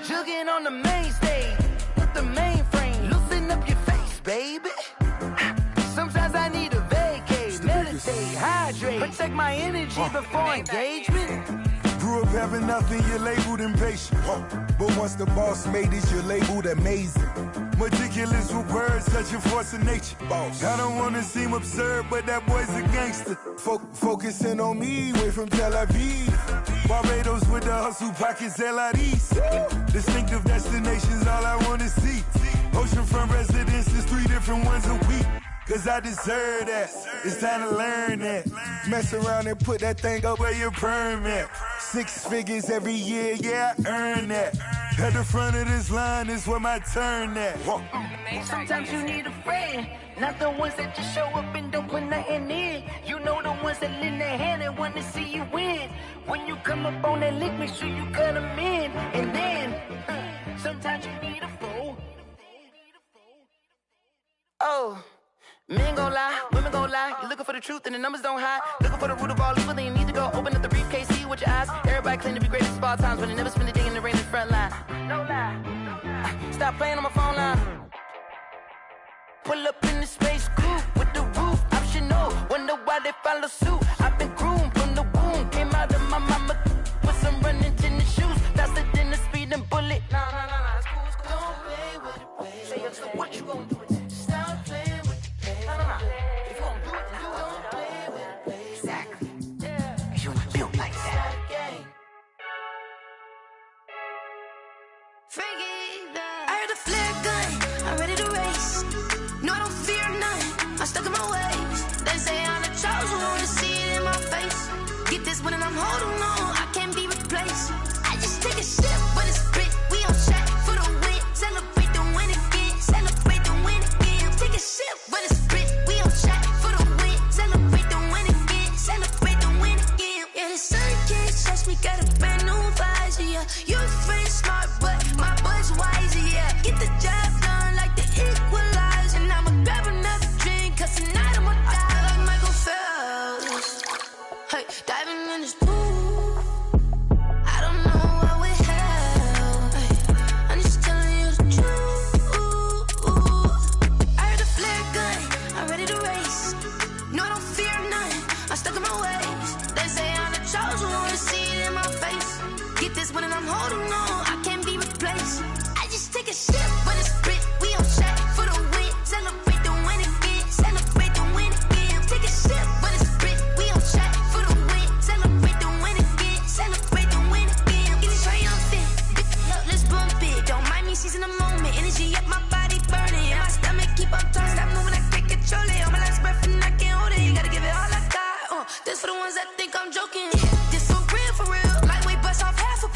jugging on the main stage, with the mainframe, loosen up your face, baby. Sometimes I need a vacate, meditate, hydrate, protect my energy before engagement. Grew up having nothing, you're labeled impatient. But once the boss made it, you're labeled amazing. Meticulous with words, such a force of nature. Boss. I don't wanna seem absurd, but that boy's a gangster. Focusing on me, way from Tel Aviv. Barbados with the hustle pockets, LIDs. Distinctive destinations, all I wanna see. Oceanfront residences, 3 different ones a week. Cause I deserve that, it's time to learn that. Mess around and put that thing up where your permit. 6 figures every year, yeah, I earn that. At the front of this line is where my turn at. Sometimes you need a friend, not the ones that just show up and don't put nothing in. You know the ones that lend their hand and want to see you win. When you come up on that lick, make sure you cut them in. And then, sometimes you need a foe. Oh. Men gon' lie, women gon' lie. You're looking for the truth and the numbers don't hide. Looking for the root of all evil, then you need to go open up the briefcase, see with your eyes. Everybody claim to be greatest of all times, but they never spend a day in the rain in the front line. No lie. Stop playing on my phone line. Pull up in the space coupe with the roof optional. Wonder why they follow suit. I've been groomed from the womb. Came out of my mama with some running tennis shoes. Faster than the speeding bullet. Nah, it's cool, it's cool. Don't play with it, baby. Say what you gon' do with it? Stop playing. If you gon' do it, then you don't play with it, baby. Exactly. Yeah. You ain't built like that. I heard a flare gun, I'm ready to race. No, I don't fear none, I'm stuck in my ways. They say I'm the chosen one, to see it in my face. Get this one and I'm holding on, I can't be replaced. I just take a sip, but it's spit. We on track for the win. Celebrate the win again, celebrate the win again. Take a sip, but it's spit. We on track for the win. Celebrate the win again, celebrate the win again. Yeah, the sun can't touch me, got a brand new visor, yeah. You're friend smart, but my boy's wiser, yeah. Get the job done like the equalizer. And I'ma grab another drink, cause tonight I'ma die like Michael Phelps. Hey, diving in this pool, I don't know what we have. Hey, I'm just telling you the truth. I heard a flare gun, I'm ready to race. No, I don't fear none, I'm stuck in my ways. They say I'm the chosen one, to see it in my face. Get this one and I'm holding on, I can't be replaced. I just take a sip, but it's spit. We on track for the win. Celebrate the win again, celebrate the win again. Take a sip, but it's spit. We on track for the win. Celebrate the win again, celebrate the win again. Get it triumphant, look, let's bump it. Don't mind me seizing the moment. Energy up my body burning, and my stomach keep on turning. Stop moving, I can't control it. On my last breath and I can't hold it. You gotta give it all I got. This for the ones that think I'm joking. This for real, for real. Lightweight bust off half a.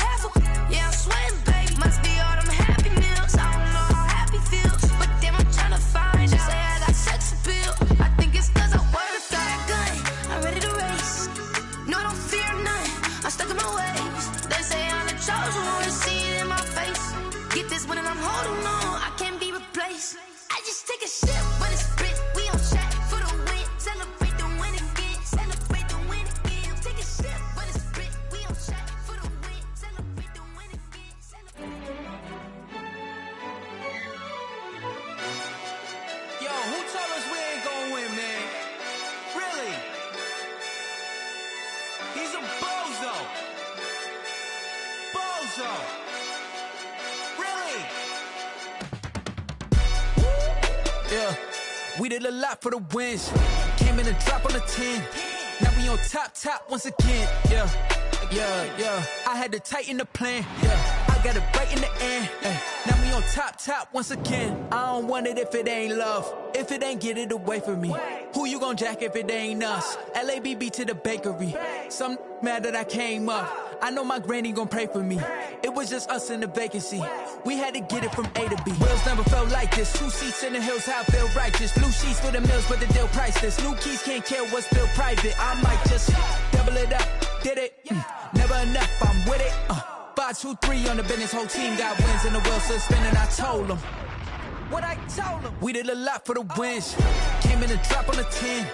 Yeah, I'm sweating, babe. Must be all them happy meals. I don't know how happy feels, but damn, I'm trying to find out. Say I got sex appeal. I think it's cause I wear a flat gun. I'm ready to race. No, I don't fear none. I'm stuck in my ways. They say I'm the chosen one, to see it in my face. Get this one and I'm holding on, I can't be replaced. I just take a sip, but it's spit. We on track for the win. Celebrate the win again. Celebrate the win again. Take a sip, but it's spit. We on track for the win. Celebrate the win again. him Bozo. Bozo. Really? Yeah, we did a lot for the wins. Came in a drop on the 10. Now we on top once again. Yeah. I had to tighten the plan. Yeah, I got it right in the end. Now we on top once again. I don't want it if it ain't love. If it ain't, get it away from me. Who you gon' jack if it ain't us? LABB to the bakery. Some mad that I came up. I know my granny gon' pray for me. It was just us in the vacancy. We had to get it from A to B. Wheels never felt like this. 2 seats in the hills, how I feel righteous. Blue sheets for the mills, but the deal priceless. New keys can't care what's still private. I might just double it up. Did it? Never enough, I'm with it. 5, 2, 3 on the business. Whole team got wins and the wheels still spinning. I told them what I told them. We did a lot for the wins. Came in a drop on the 10.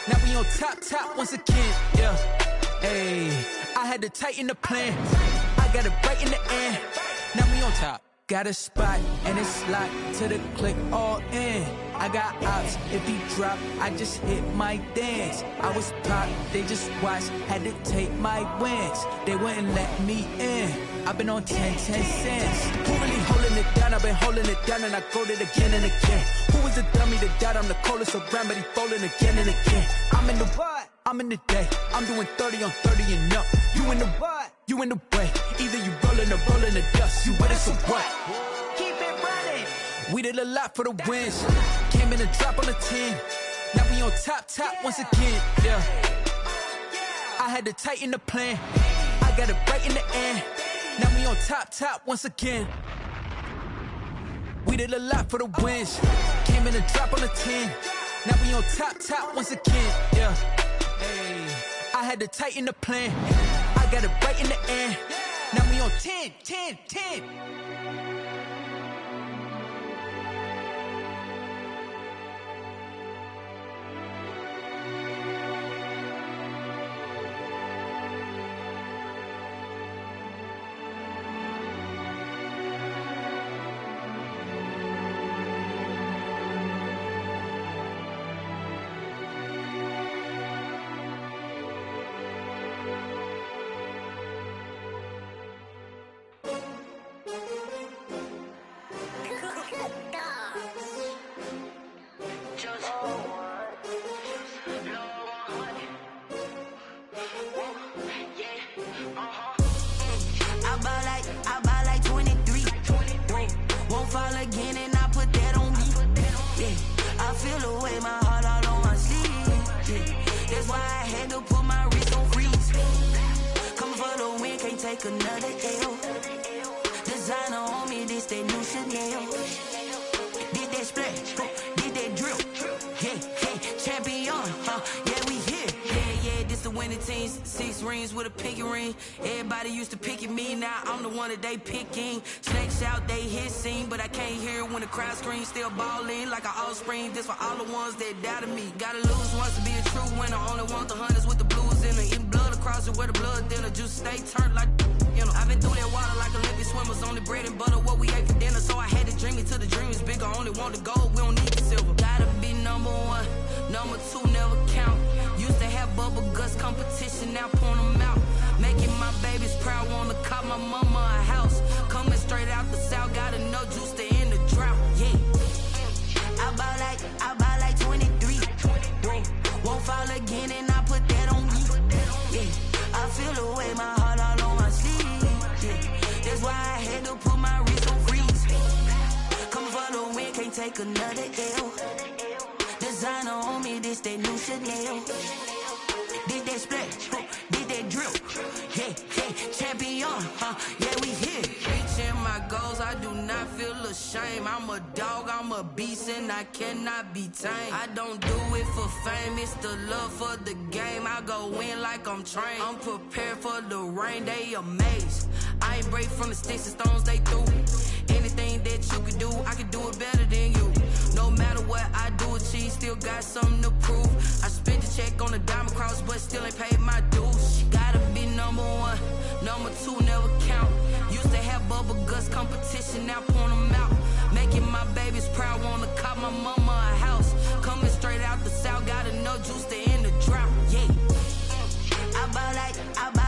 Now we on top once again. Yeah. Hey, I had to tighten the plan. I got it right in the end. Now we on top. Got a spot and it's locked to the click all in. I got ops, if he drop, I just hit my dance. I was pop, they just watched, had to take my wins. They wouldn't let me in. I've been on 10 cents. Who really holding it down? I've been holding it down and I go it again and again. Who was the dummy that died? I'm the coldest around, but he falling again and again. I'm in the what? I'm in the day. I'm doing 30 on 30 and up. You in the what? You in the way. Either you rolling or rolling the dust. You with us or what? Keep it running. We did a lot for the wins. Came in a drop on the 10. Now we on top once again. Yeah. I had to tighten the plan. I got it right in the end. Now we on top once again. We did a lot for the wins. Came in a drop on the 10. Now we on top once again. Yeah. Hey, I had to tighten the plan. I got it right in the end. Now we on 10. I buy like 23. Won't fall again and I put that on me. Yeah, I feel the way my heart all on my sleeve. Yeah, that's why I had to put my wrist on freeze. Coming for the win, can't take another L. Designer on me, this that new Chanel. Did that splash, did that drill. Yeah, champion, yeah, we here. Yeah, this the winning team. 6 rings with a pinky ring. Everybody used to pick at me, now I'm the one that they picking. Snakes out, they hit scene, but I can't hear when the crowd screams. Still balling like an offspring. This for all the ones that doubted me. Gotta lose once to be a true winner. Only want the hunters with the blues in it. Eating blood across it where the blood thinner. Juice stay turned like, you know. I've been through that water like Olympic swimmers. Only bread and butter, what we ate for dinner. So I had to dream it till the dream is bigger. Only want the gold, we don't need the silver. Gotta be number 1, number 2 never count. Used to have bubble guts competition, now point them out. Making my babies proud, wanna cop my mama a house. Coming straight out the south, gotta know juice to end the drought. Yeah, I buy like 23. Won't fall again and I put that on me. Yeah, I feel the way my heart all on my sleeve. Yeah, that's why I had to put my wrist on freeze. Coming for the win, can't take another L. Designer on me, this that new Chanel. Did that splash, did that drill. Yeah, champion, yeah, we here. Reaching my goals, I do not feel ashamed. I'm a dog, I'm a beast, and I cannot be tamed. I don't do it for fame, it's the love for the game. I go in like I'm trained. I'm prepared for the rain, they amazed. I ain't break from the sticks and stones they threw. Anything that you could do, I could do it better than you. No matter what I do, achieve, still got something to prove. I spent the check on the diamond cross, but still ain't paid my dues. Gotta be number 1, number 2 never count. Used to have bubble guts competition, now point them out. Making my babies proud, wanna cop my mama a house. Coming straight out the south, gotta know juice to end the drought. Yeah, I buy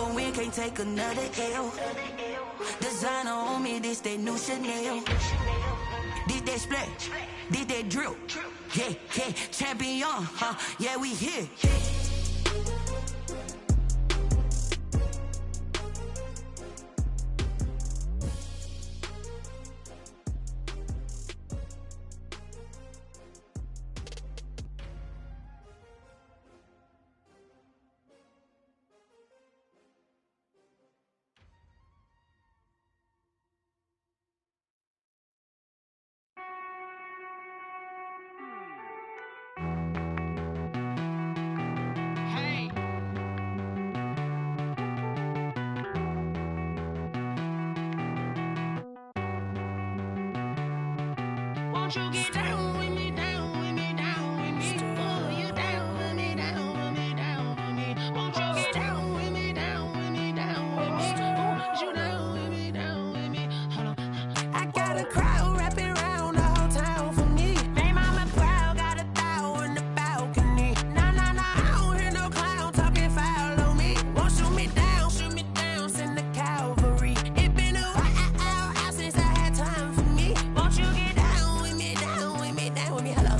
don't win, can't take another L. Designer on me, this that new Chanel. Did that splash, did that drill. Yeah, yeah, champion, huh? Yeah, we here. Won't you get down with me, down with me, down with me? Oh, you down with me, down with me, down with me. Won't you get down with me, down with me, down with me? Oh, you down with me, down with me? Hold on. I got a crowd wrapping around the whole town for me. They mama proud, got a thou in the balcony. Nah, nah, nah, I don't hear no clown talking foul on me. Won't shoot me down, send the cavalry. It been a while since I had time for me. Won't you get down with me, down with me, down with me? Hello.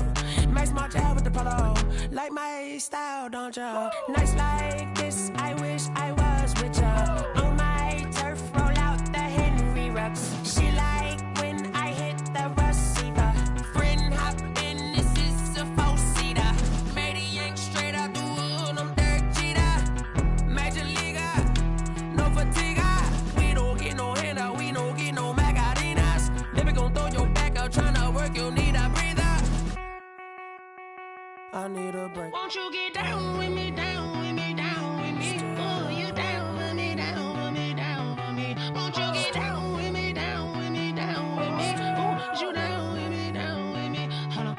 Max March out with the polo. Like my style, don't ya? Nights like this, I wish I was with ya. On my turf, roll out the Henry Rux. She like when I hit the receiver. Friend hop in, this is a four-seater. Made a yank straight out the wood, I'm Derek Jeter. Major leaguer, no fatigue. We don't get no handout, we don't get no Magarinas. Never gon' throw your back out, tryna work, you need a breather. I need a break. Won't you get down with me, down with me, down with me? Oh, you down with me, down with me, down with me? Won't you get down with me, down with me, down with me? Oh, you down with me, down with me? Hold on.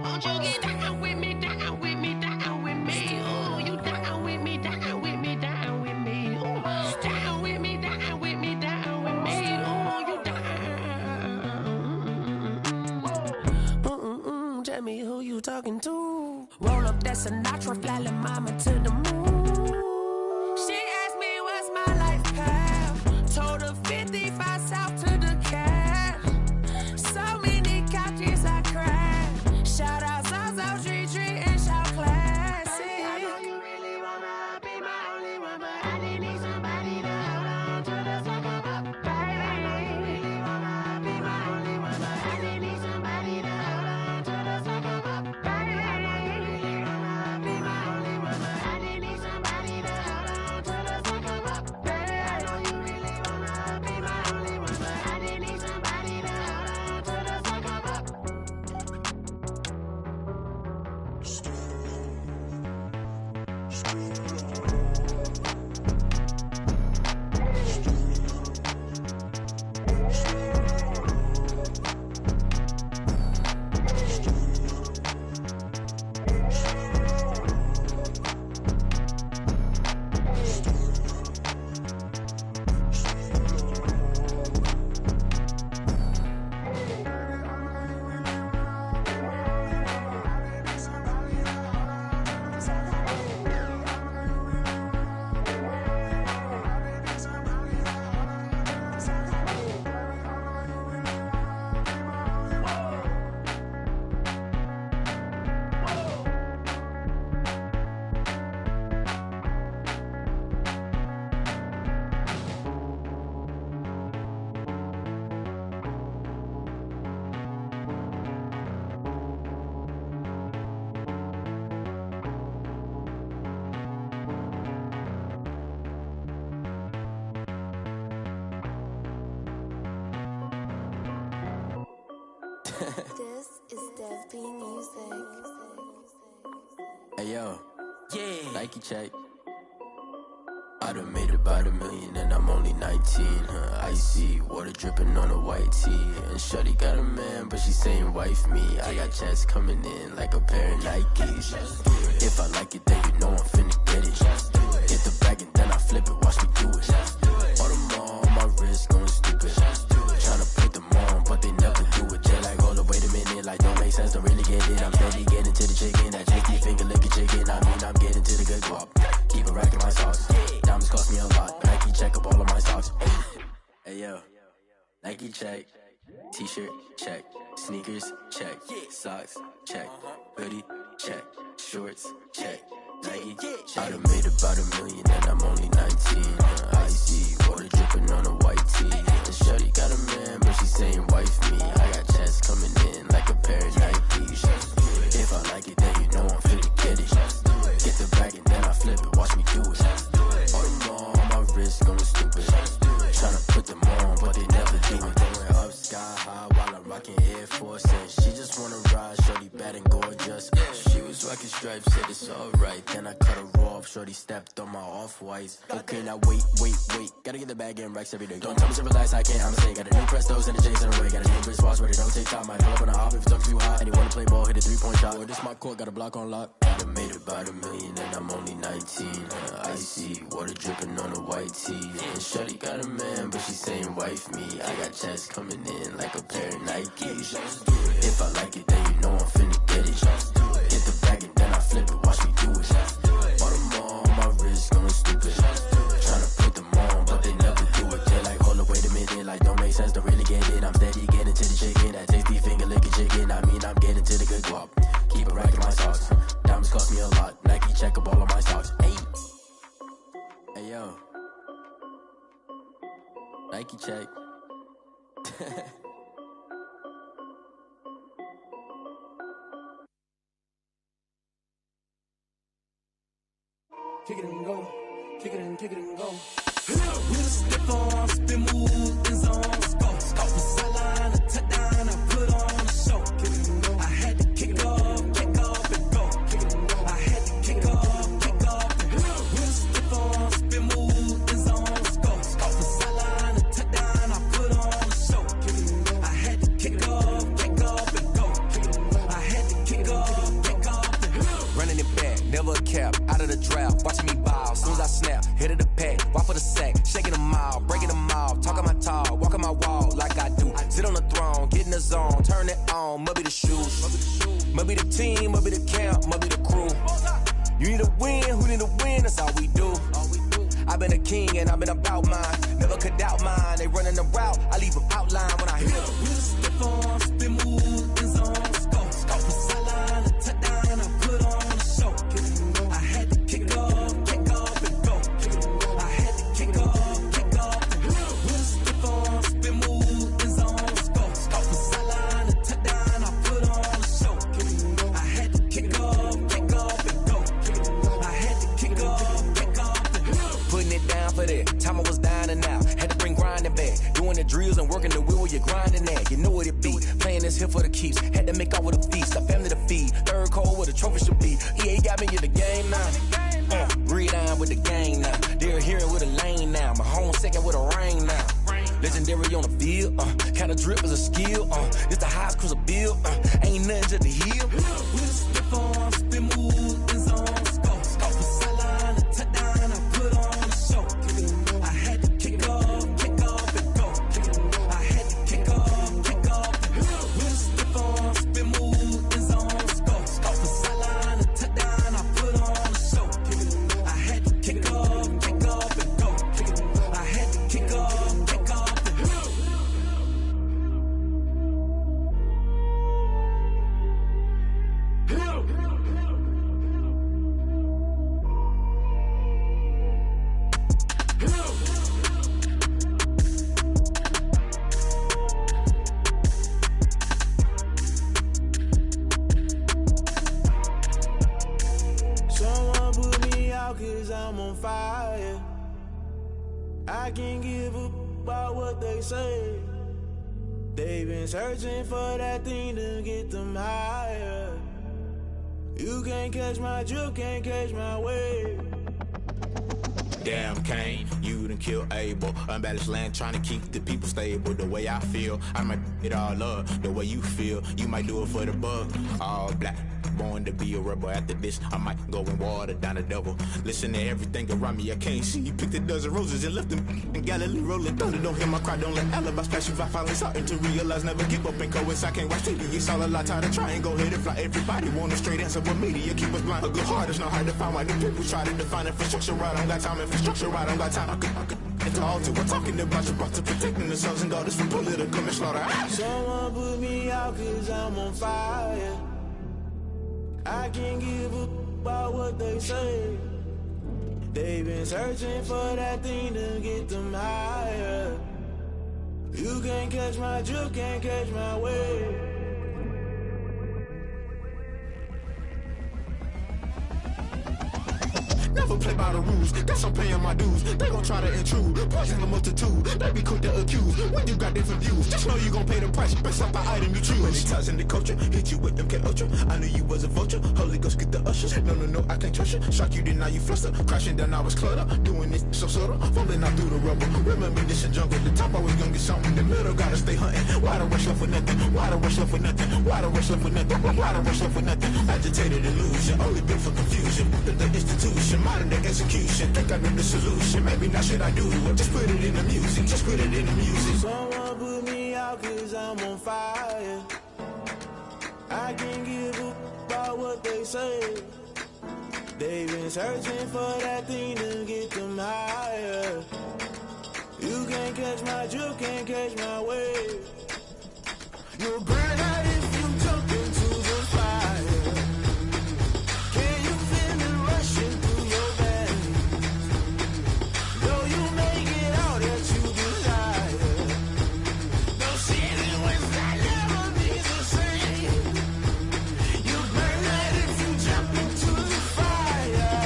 Won't you get down with me, down with me, down with me? Oh, you down with me, down with me, down with me? Oh, down with me, down with me, down with me? Oh, you down. Tell me who you talking to. Roll up that Sinatra, fly la mama to the moon. She asked me what's my life path. Told her 55 south to the cab. So many couches I cried. Shout out South Street and shout classy. I know you really wanna be my only one, but I didn't need somebody to hold on to the second up. Baby, I know you really wanna be my only one, but I didn't need somebody to hold on to the second up. Baby, I know you really wanna be my only one, but I didn't need somebody to hold on to the second up. Baby, I know you really wanna be my only one, but I didn't need somebody to hold on to the second up. This is Dev B Music. Hey yo, yeah, Nike check. I done made about $1 million and I'm only 19, huh? Icy, water dripping on a white tee. And shawty got a man, but she saying wife me. I got checks coming in like a pair of Nikes. If I like it, then you know I'm finna get it. Hit the bag and then I flip it, watch me do it. All them on my wrist going stupid. Tryna put them on, but they never do it. They're like, hold up, wait a minute, like don't make sense, don't really get it. I'm steady getting to the chicken, that chicky finger licking chicken. I mean, I'm getting to the good guap. Keep a rack in my sauce. Diamonds cost me a lot. check up all of my socks. Hey yo, Nike check, t-shirt check, sneakers check, socks check, hoodie check, shorts check, Nike check. I done made about $1 million and I'm only 19. Icy water dripping on a white tee. And shorty got a man, but she saying wife me. I got checks coming in like a pair of Nikes. If I like it, then you know I'm finna get it. Get the bag and then I flip it, watch me do it. All them on my wrist going stupid. Tryna put them on, but they never do it. Going up sky high while I'm rocking Air Force. And she just wanna ride, shorty bad and gorgeous. She was rocking stripes, said it's alright. Then I cut her off, shorty stepped on my off-whites. Okay, now wait. Gotta get the bag in racks every day. Don't tell me to relax, I can't, I'm saying. Got a new Prestos and a J's in the way. Got a new wristwatch where they don't take time. Might pull up on a hop if it's up too hot. And you wanna play ball, hit a 3-point shot. Or this my court, got a block on lock. I done made about $1 million and I'm only 19. Icy water dripping on a white tee. And shorty got a man, but she saying wife me. I got checks coming in like a pair of Nikes. If I like it, then you know I'm finna get it. Get the bag and then I flip it, watch me do it. All them on my wrist going stupid. Tryna put them on, but they never do it. They're like, hold up, wait a minute, like don't make sense, don't really get it. I'm steady getting to the chicken, that tasty finger licking chicken. I mean, I'm getting to the good guap. Keep it racking my socks. Diamonds cost me a lot. Nike check up all of my socks. Hey yo, Nike check. Kick it and go, kick it and go. With a stiff on, spin move in zone. Go, from sideline to touchdown, I put on a show. Kick it and go. I had to kick off and go. Kick it and go. I had to kick off and go. With a stiff on, spin move in zone. Go, from sideline to touchdown, I put on a show. Kick it and go. I had to kick off and go. Kick it and go. I had to kick off and go. Running it back, never a cap, out of the draft, watching me ball. Soon as I snap, hit of the pack, walk for the sack, shaking them all, breaking them all, talking my talk, walking my wall like I do. Sit on the throne, get in the zone, turn it on, must be the shoes, must be the team, must be the camp, must be the crew. You need a win, who need a win, that's all we do. I've been a king and I've been about mine, never could doubt mine. They running the route, I leave them outline when I hit them. With a stiff on, spin move in zone. Go from sideline to touchdown, I put on a show. Kick it and go. I had to kick off and go. Kick it and go. I had to kick off and go. With a stiff on, spin move in zone. Go from sideline to touchdown, I put on a show. Kick it and go. I had to kick off and go. Kick it and go. I had to kick off and go. Putting it down for that, time I was down and out. Had to bring grinding back, doing the drills and working the wheel, you're grinding that. You know what it be, playing this here for the keeps. Had to make out with a feast, a family to feed. Third cold where the trophy should be. EA got me in the game now. Read on with the game now. They're hearing with a lane now. My home second with a ring now. Legendary on the field, kind of drip is a skill. It's the highest cruiser bill, ain't nothing to the hill. With a stiff on, spin move in zone. Go from sideline to touchdown, I put on a show. Kick it and go. I had to kick off and go. Kick it and go. I had to kick off and go. With a stiff on, spin move in zone. Go from sideline to touchdown, I put on a show. Kick it and go. I had to kick off and go. Kick it and go. I had to kick off and go. Someone put me out 'cause I'm on fire. I can't give a about what they say. They've been searching for that thing to get them higher. You can't catch my drift, can't catch my wave. Damn Kane, you done killed Abel. Unbalanced land trying to keep the people stable. The way I feel, I might it all up. The way you feel, you might do it for the buck. All black, born to be a rebel. After this, I might go and water down the devil. Listen to everything around me, I can't see. You picked a dozen roses and left them in Galilee rolling thunder. Don't hear my cry, don't let alibis pass you. I finally starting to realize, never give up and coincide. Can't watch TV, it's all a lot. Time to try and go ahead and fly. Everybody want a straight answer, but media keep us blind. A good heart is not hard to find. Why the people try to define infrastructure right? I don't got time, infrastructure right? I don't got time. at the altar. We're talking about your brother, protecting the sons and daughters from political manslaughter. Someone put me out 'cause I'm on fire. I can't give up about what they say. They've been searching for that thing to get them higher. You can't catch my drift, can't catch my wave. Never play by the rules, guess I'm paying my dues. They gon' try to intrude, poison the multitude. They be quick to accuse when you got different views. Just know you gon' pay the price based off the item you choose. Many times in the culture, hit you with them K-Ultra. I knew you was a vulture, Holy Ghost get the ushers. No, I can't trust you. Shock you, then now you fluster. Crashing down, I was cluttered. Doing this so subtle, falling out through the rubble. Remember this in jungle, the top I was gonna get something. The middle gotta stay hunting. Why the rush left for nothing? Why the rush left for nothing? Why the rush left for nothing? Why the rush left for nothing? Agitated illusion, only built for confusion. The institution, modern day execution. Think I know the solution. Maybe now should I do it? Just put it in the music. Just put it in the music. Someone put me out 'cause I'm on fire. I can't give up about what they say. They've been searching for that thing to get them higher. You can't catch my drift, can't catch my wave. You'll burn out if you jump into the fire. Can you feel it rushing through your veins? Though you make it all that you desire. No city was that never be the same. You burn out if you jump into the fire.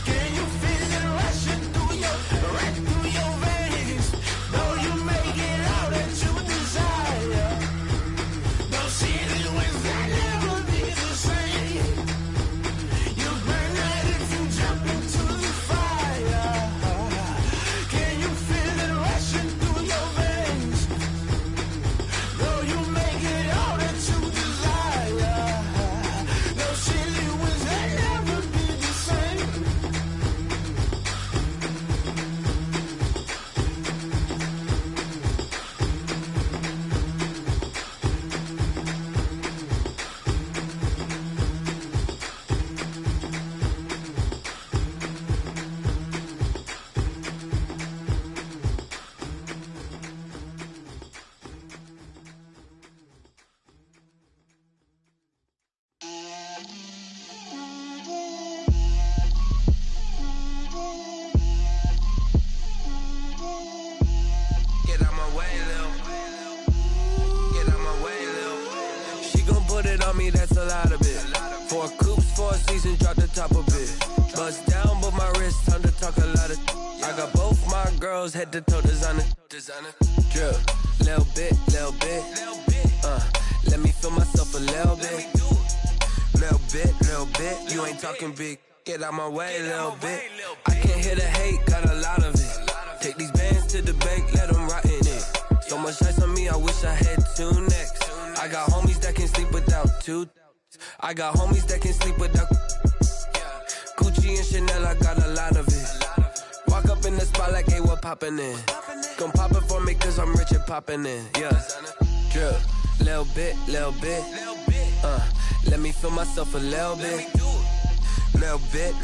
Can you feel it rushing through your veins? Though you make it all that you desire. No city was that never be the same. You burn out if you jump into the fire. Can you feel it rushing through your veins? Though you make it all that you desire. No city was that never be the same. Get out my way, Lil. Get out my way, Lil. She gon' put it on me, that's a lot of it. 4 coops, 4 seasons, drop the top of it. Bust down, but my wrist, time to talk a lot of. I got both my girls, head to toe designer. Drip, little bit, little bit. Let me feel myself a little bit. Little bit. You ain't talking big. Get out my way, little bit. I can't hear the hate, got a lot of it. Take these bands to the bank, let them rot in it. So much ice on me, I wish I had 2 necks. I got homies that can sleep without 2. I got homies that can sleep without Gucci and Chanel, I got a lot of it. Walk up in the spot like, hey, what poppin' in? Gon' pop it for me cause I'm rich and poppin' in. Yeah, drip, little bit. Let me feel myself a little bit. Little bit.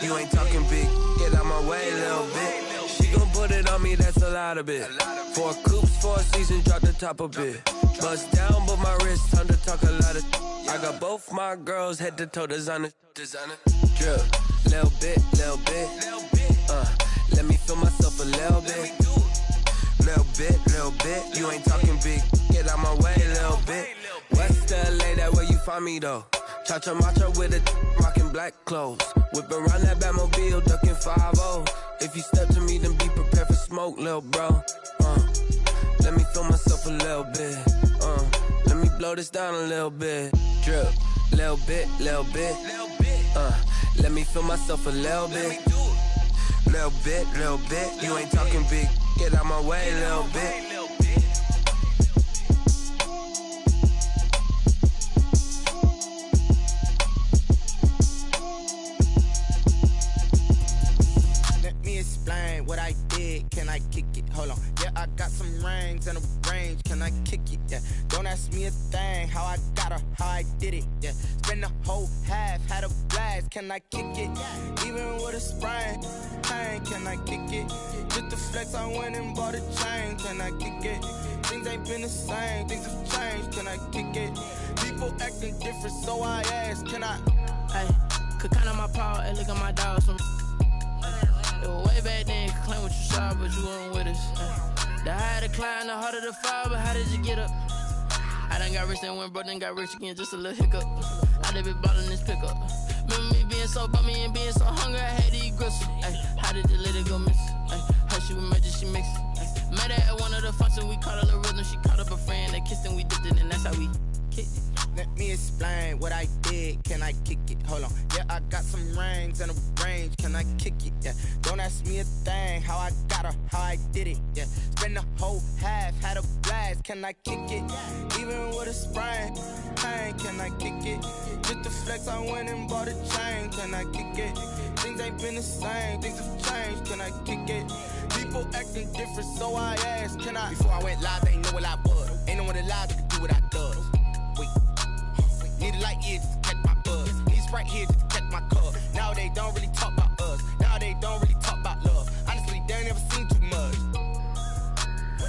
You ain't talking big. Get out my way, little bit. She gon' put it on me, that's a lot of it. 4 coops, 4 seasons, drop the top a bit. Bust down, but my wrist, time to talk a lot of. I got both my girls, head to toe designer. Drip, little bit. Let me feel myself a little bit. Little bit. You ain't talking big. Get out my way, little bit. West LA, that where you find me though. Cha-cha matcha with a rockin' black clothes. Whip around that Batmobile, ducking 5-0. If you step to me, then be prepared for smoke, lil' bro. Let me feel myself a little bit. Let me blow this down a little bit. Drip, little bit. Let me feel myself a little bit. Little bit. You ain't talking big. Get out my way, little bit. Explain what I did, can I kick it? Hold on, yeah, I got some rings and a range, can I kick it? Yeah, don't ask me a thing, how I got her, how I did it? Yeah, spend the whole half, had a blast, can I kick it? Even with a sprain, pain, can I kick it? Just to flex, I went and bought a chain. Can I kick it? Things ain't been the same, things have changed. Can I kick it? People acting different, so I asked, can I? Hey, could count on my power, hey, look at my dogs. It was way back then, could claim what you saw, but you weren't with us. The higher the climb, the harder the fall, but how did you get up? I done got rich and went broke, then got rich again, just a little hiccup. I done been ballin' this pickup. Remember me being so bummy and being so hungry, I had to eat gristle. Ay, how did you let it go miss? Ay, how she was magic, she mixed. Met her at one of the functions, we caught a little rhythm. She caught up a friend, they kissed and we dipped it, and that's how we kicked it. Let me explain what I did. Can I kick it? Hold on. Yeah, I got some rings and a range. Can I kick it? Yeah. Don't ask me a thing. How I got her, how I did it. Yeah. Spend the whole half, had a blast. Can I kick it? Even with a sprain. Pain, can I kick it? Just to flex, I went and bought a chain. Can I kick it? Things ain't been the same. Things have changed. Can I kick it? People acting different, so I asked, can I? Before I went live, they ain't know what I was. Ain't no one alive that could do what I does. Wait. Need a light here just to catch my buzz. Need Sprite here just to catch my cup. Now they don't really talk about us. Now they don't really talk about love. Honestly, they ain't never seen too much.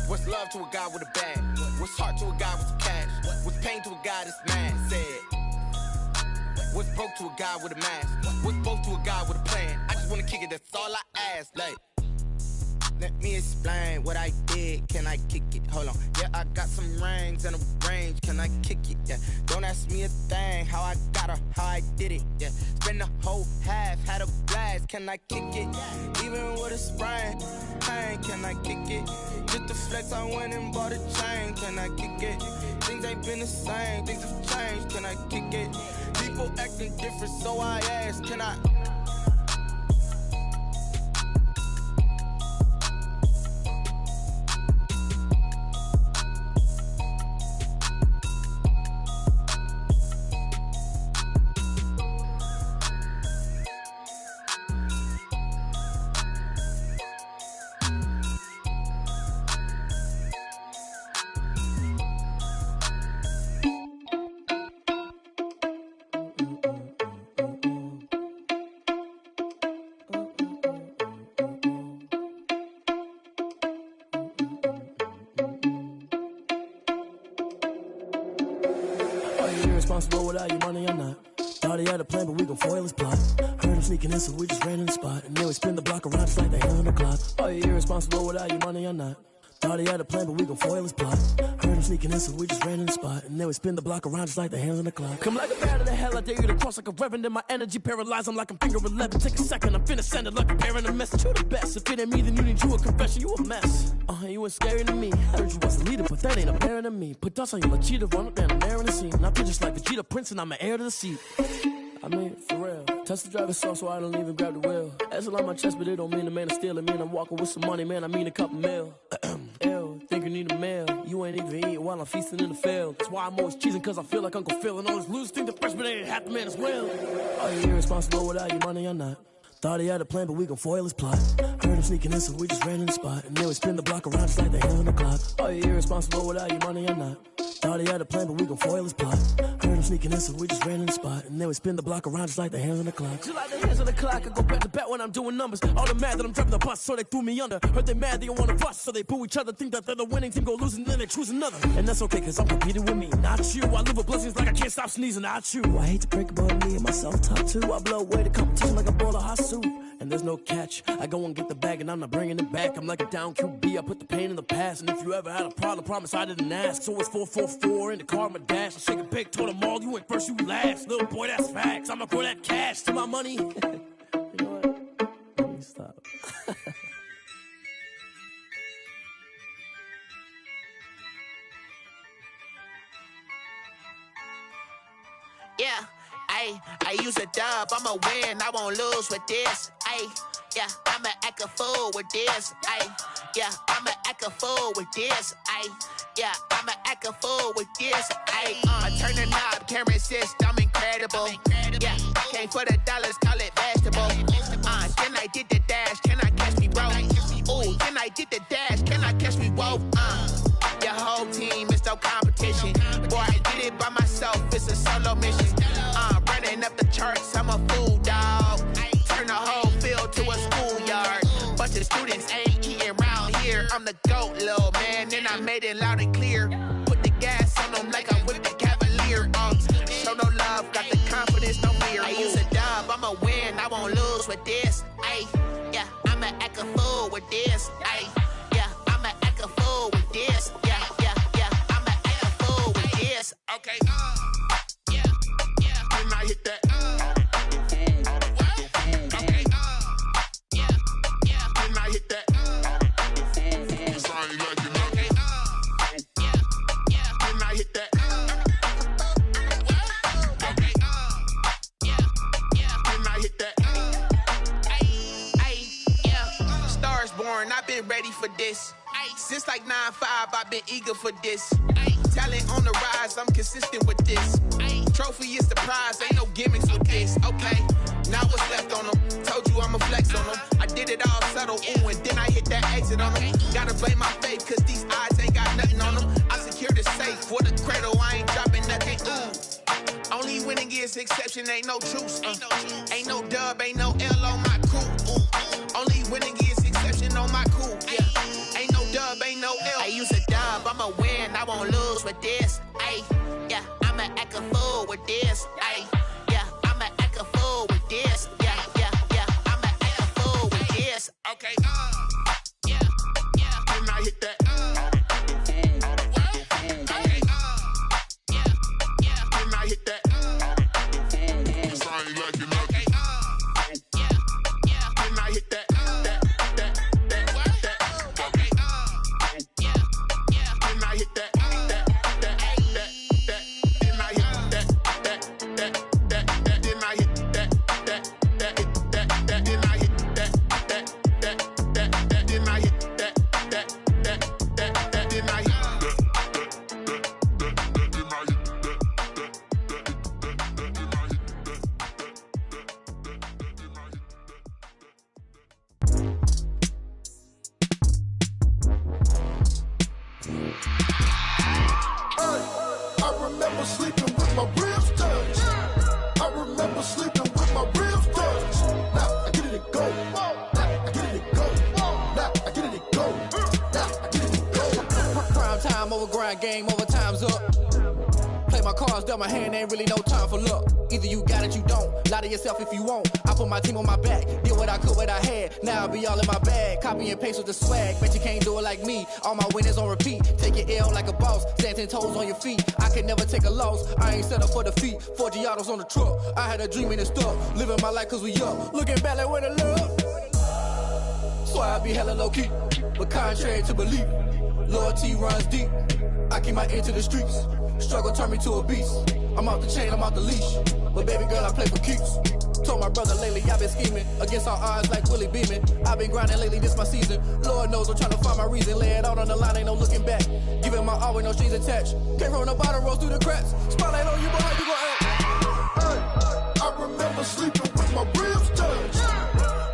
What's love to a guy with a bag? What's heart to a guy with some cash? What's pain to a guy that's mad? Said. What's broke to a guy with a mask? What's both to a guy with a plan? I just wanna kick it, that's all I ask. Like, let me explain what I did. Can I kick it? Hold on. Yeah, I got some rings and a range. Can I kick it? Yeah. Don't ask me a thing. How I got her, how I did it. Yeah. Spend the whole half, had a blast. Can I kick it? Even with a sprain. Pain, can I kick it? Just to flex, I went and bought a chain. Can I kick it? Things ain't been the same. Things have changed. Can I kick it? People acting different, so I asked, can I? Responsible without your money or not. Thought he had a plan, but we gon' foil his plot. Heard him sneaking in, so we just ran in the spot. And then we spin the block around just like the hand on the clock. Are you irresponsible without your money or not? Thought he had a plan, but we gon' foil his plot. Heard him sneaking in, so we just ran in the spot. And then we spin the block around just like the hands on the clock. Come like a bat of the hell, I dare you to cross like a reverend. And my energy paralyzed, I'm like I'm finger 11. Take a second, I'm finna send it like a parent a message. You the best, if it ain't me, then you need you a confession. You a mess. You ain't scary to me. Heard you was a leader, but that ain't apparent to me. Put dust on you like Cheetah, run up down the air in the scene. Now just like Vegeta Prince, and I'm an heir to the seat. I mean, for real. Touch the driver's soft, so I don't even grab the wheel. That's a lot on my chest, but it don't mean the man is stealing. Man, I'm walking with some money, man, I mean a couple mil. Ew, think you need a meal. You ain't even eating while I'm feasting in the field. That's why I'm always cheesing, cause I feel like Uncle Phil. And all those losers think the freshman ain't half the man as well. Are you irresponsible without your money or not? Thought he had a plan, but we gon' foil his plot. Heard him sneaking in, so we just ran in the spot. And then we spin the block around just like the hand on the clock. Are you irresponsible without your money or not? Thought he had a plan, but we gon' foil his plot. Heard him sneaking in, so we just ran in the spot. And then we spin the block around just like the hands on the clock. Just like the hands on the clock, I go back to back when I'm doing numbers. All the mad that I'm driving the bus, so they threw me under. Heard they mad, they don't wanna bust, so they boo each other. Think that they're the winning team, go losing, then they choose another. And that's okay, cause I'm competing with me, not you. I live with blessings like I can't stop sneezing, not you. I hate to break about me and my self-talk too. I blow away the competition like a ball of hot soup. And there's no catch. I go and get the bag and I'm not bringing it back. I'm like a down QB, I put the pain in the past. And if you ever had a problem, promise I didn't ask. So it's 444 in the car, my dash. I shake a big, told them all, you ain't first, you last. Little boy, that's facts. I'ma throw that cash to my money. You know what? Let me stop. Yeah, I use a dub, I'ma win, I won't lose with this. Yeah, I'ma act a fool with this. Yeah, I'ma act a fool with this. Yeah, I'ma act a fool with this. I turn the knob, camera assist, I'm incredible. Yeah, came for the dollars, call it vegetable. Then I did the dash, can I catch me, bro? Ooh, then I did the dash, can I catch me, whoa? Your whole team is no competition. Boy, I did it by myself, it's a solo mission. Running up the charts, I'm a fool, dog. Turn the whole field to a schoolyard. Bunch of students ain't eating year. I'm the GOAT, little man, and I made it loud and clear. Put the gas on them like I whipped the Cavalier. Show no love, got the confidence, no fear. I use a dub, I'ma win, I won't lose with this. Ay, yeah, I'ma act a fool with this. Ay, yeah, I'ma act a fool with this. Yeah, yeah, yeah, I'ma act a fool with this. Okay, yeah, yeah, then I hit that. Okay, yeah, yeah, then I hit that. I ain't like it, okay, yeah, yeah, then I hit that. Okay, yeah, yeah, then I hit that. Ay, yeah, stars born, I've been ready for this. Since like 9-5, I've been eager for this. Talent on the rise, I'm consistent with this. Trophy is the prize, ain't no gimmicks with this. Okay, now what's left on them? Told you I'ma flex on them. I did it all subtle, ooh, and then I hit that exit on them. Gotta blame my faith, cause these eyes ain't got nothing on them. I secured the safe for the cradle, I ain't dropping nothing, ooh. Only winning is exception, ain't no truce. Ain't no dub, ain't no L on my crew. Ooh. Only winning is exception on my crew. Yeah. Ain't no dub, ain't no L. I use a dub, I'ma win, I won't lose with this. Ay, yeah, I'ma act a fool with this. Ay, yeah, I'ma act a fool with this. Yeah, yeah, yeah, I'ma act a fool with this. Okay, yeah, yeah, then I hit that. Okay, yeah, yeah, then I hit that. I ain't like it, okay, yeah, yeah, then I hit that. Game over, time's up. Play my cards, dealt my hand, ain't really no time for luck. Either you got it, you don't. Lie to yourself if you won't. I put my team on my back, did what I could, what I had. Now I'll be all in my bag, copy and paste with the swag. Bet you can't do it like me. All my winners on repeat. Take your L like a boss, stand 10 toes on your feet. I can never take a loss, I ain't set up for defeat. 4 Giottos on the truck, I had a dream and it stuck. Living my life cause we up, looking back like where the love. So I be hella low key, but contrary to belief, loyalty runs deep. I keep my ear to the streets. Struggle turned me to a beast. I'm off the chain, I'm off the leash. But baby girl, I play for keeps. Told my brother lately, I've been scheming against all odds like Willie Beeman. I've been grinding lately, this my season. Lord knows I'm trying to find my reason. Lay it out on the line, ain't no looking back. Giving my all with no strings attached. Came from the bottom, rose through the cracks. Spotlight on you, but how you gon' act? Hey, I remember sleeping with my ribs touched.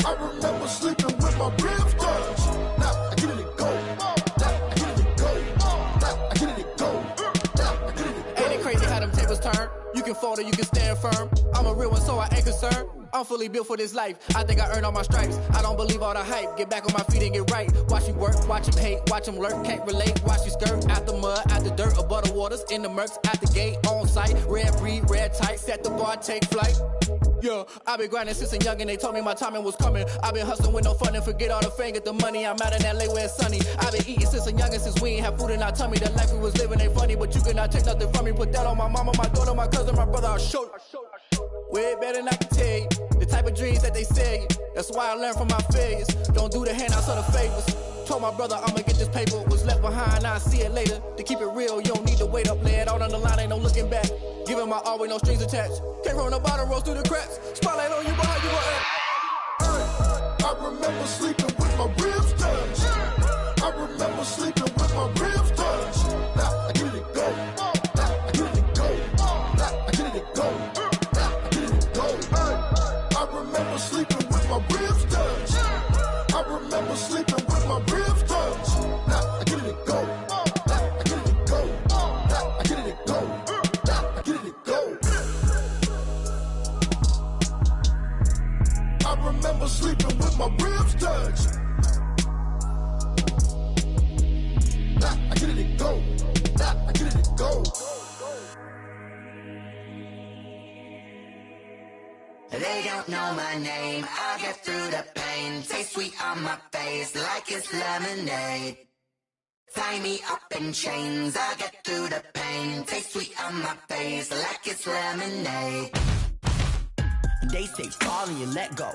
I remember sleeping with my ribs touched. Now I get it and go. Turn. You can fold or you can stand firm. I'm a real one, so I ain't concerned. I'm fully built for this life. I think I earned all my stripes. I don't believe all the hype. Get back on my feet and get right. Watch you work, watch him hate, watch him lurk. Can't relate, watch you skirt. Out the mud, out the dirt, above the waters, in the murks, out the gate, on site. Red breed, red tight, set the bar, take flight. Yeah, I've been grinding since a youngin'. They told me my timing was coming. I've been hustling with no fun and forget all the fame, get the money. I'm out in LA where it's sunny. I've been eating since a youngin', since we ain't have food in our tummy. The life we was living ain't funny, but you cannot take nothing from me. Put that on my mama, my daughter, my cousin, my brother. I'll show you. Way better than I can tell you. The type of dreams that they sell you. That's why I learned from my failures. Don't do the handouts or the favors. Told my brother I'ma get this paper. Was left behind, I'll see it later. To keep it real, you don't need to wait up. Lay it out on the line, ain't no looking back. Giving my all with no strings attached. Came from the bottom, rose through the cracks. Spotlight on you, but how you gon' act? I remember sleeping with my ribs touched. I remember sleeping with my ribs touched. Now I get it and go. Now I get it and go. Now I get it and go. Now I get it and go. I remember sleeping with my ribs touched. I remember sleeping with my ribs touched. Now I get it and go. Now I get it and go. Now I get it and go. Now I get it and go. I remember sleeping with my ribs touched. my name. I'll get through the pain. Taste sweet on my face like it's lemonade. Tie me up in chains. I'll get through the pain. Taste sweet on my face like it's lemonade. They say fall and you let go,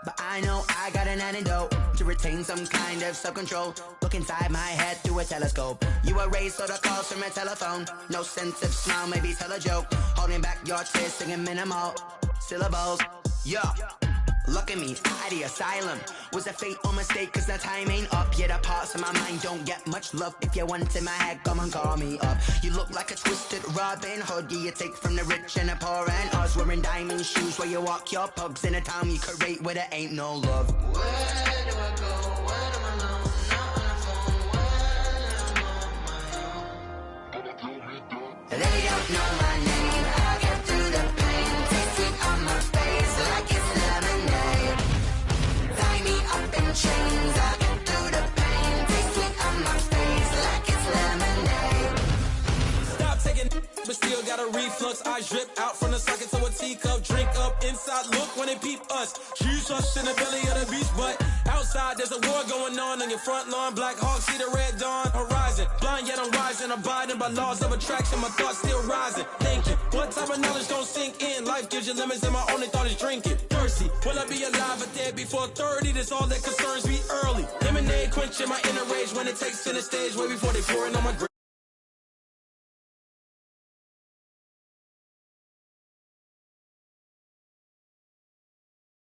but I know I got an antidote to retain some kind of self-control. Look inside my head through a telescope. You erase all the calls from a telephone. No sense of smile, maybe tell a joke. Holding back your tears, singing minimal syllables. Yeah, look at me, out the asylum. Was a fate or mistake, cause the time ain't up. Yeah, the parts of my mind don't get much love. If you want in my head, come and call me up. You look like a twisted Robin Hood. Yeah, you take from the rich and the poor and us. Wearing diamond shoes where you walk your pugs in a town you create where there ain't no love. Where do I go? When am I alone? Not on the phone. When I'm on my own. They don't know my name. I'll get through the pain. Taste sweet on my face like it's lemonade. Tie me up in chains. I'll get through the pain. Taste sweet on my face like it's lemonade. Stop taking, but still got a reflux. I drip out from the socket to a teacup. Drink up inside, look when they peep us. Choose us in the belly of the beast, but outside there's a war going on your front lawn. Black Hawk, see the red dawn horizon. Blind yet I'm rising, abiding by laws of attraction. My thoughts still rising, thinking what type of knowledge don't sink in. Life gives you limits and my only thought is drinking. Thirsty, will I be alive or dead before 30? That's all that concerns me early. Lemonade quenching my inner rage when it takes center stage way before they pouring on my grave.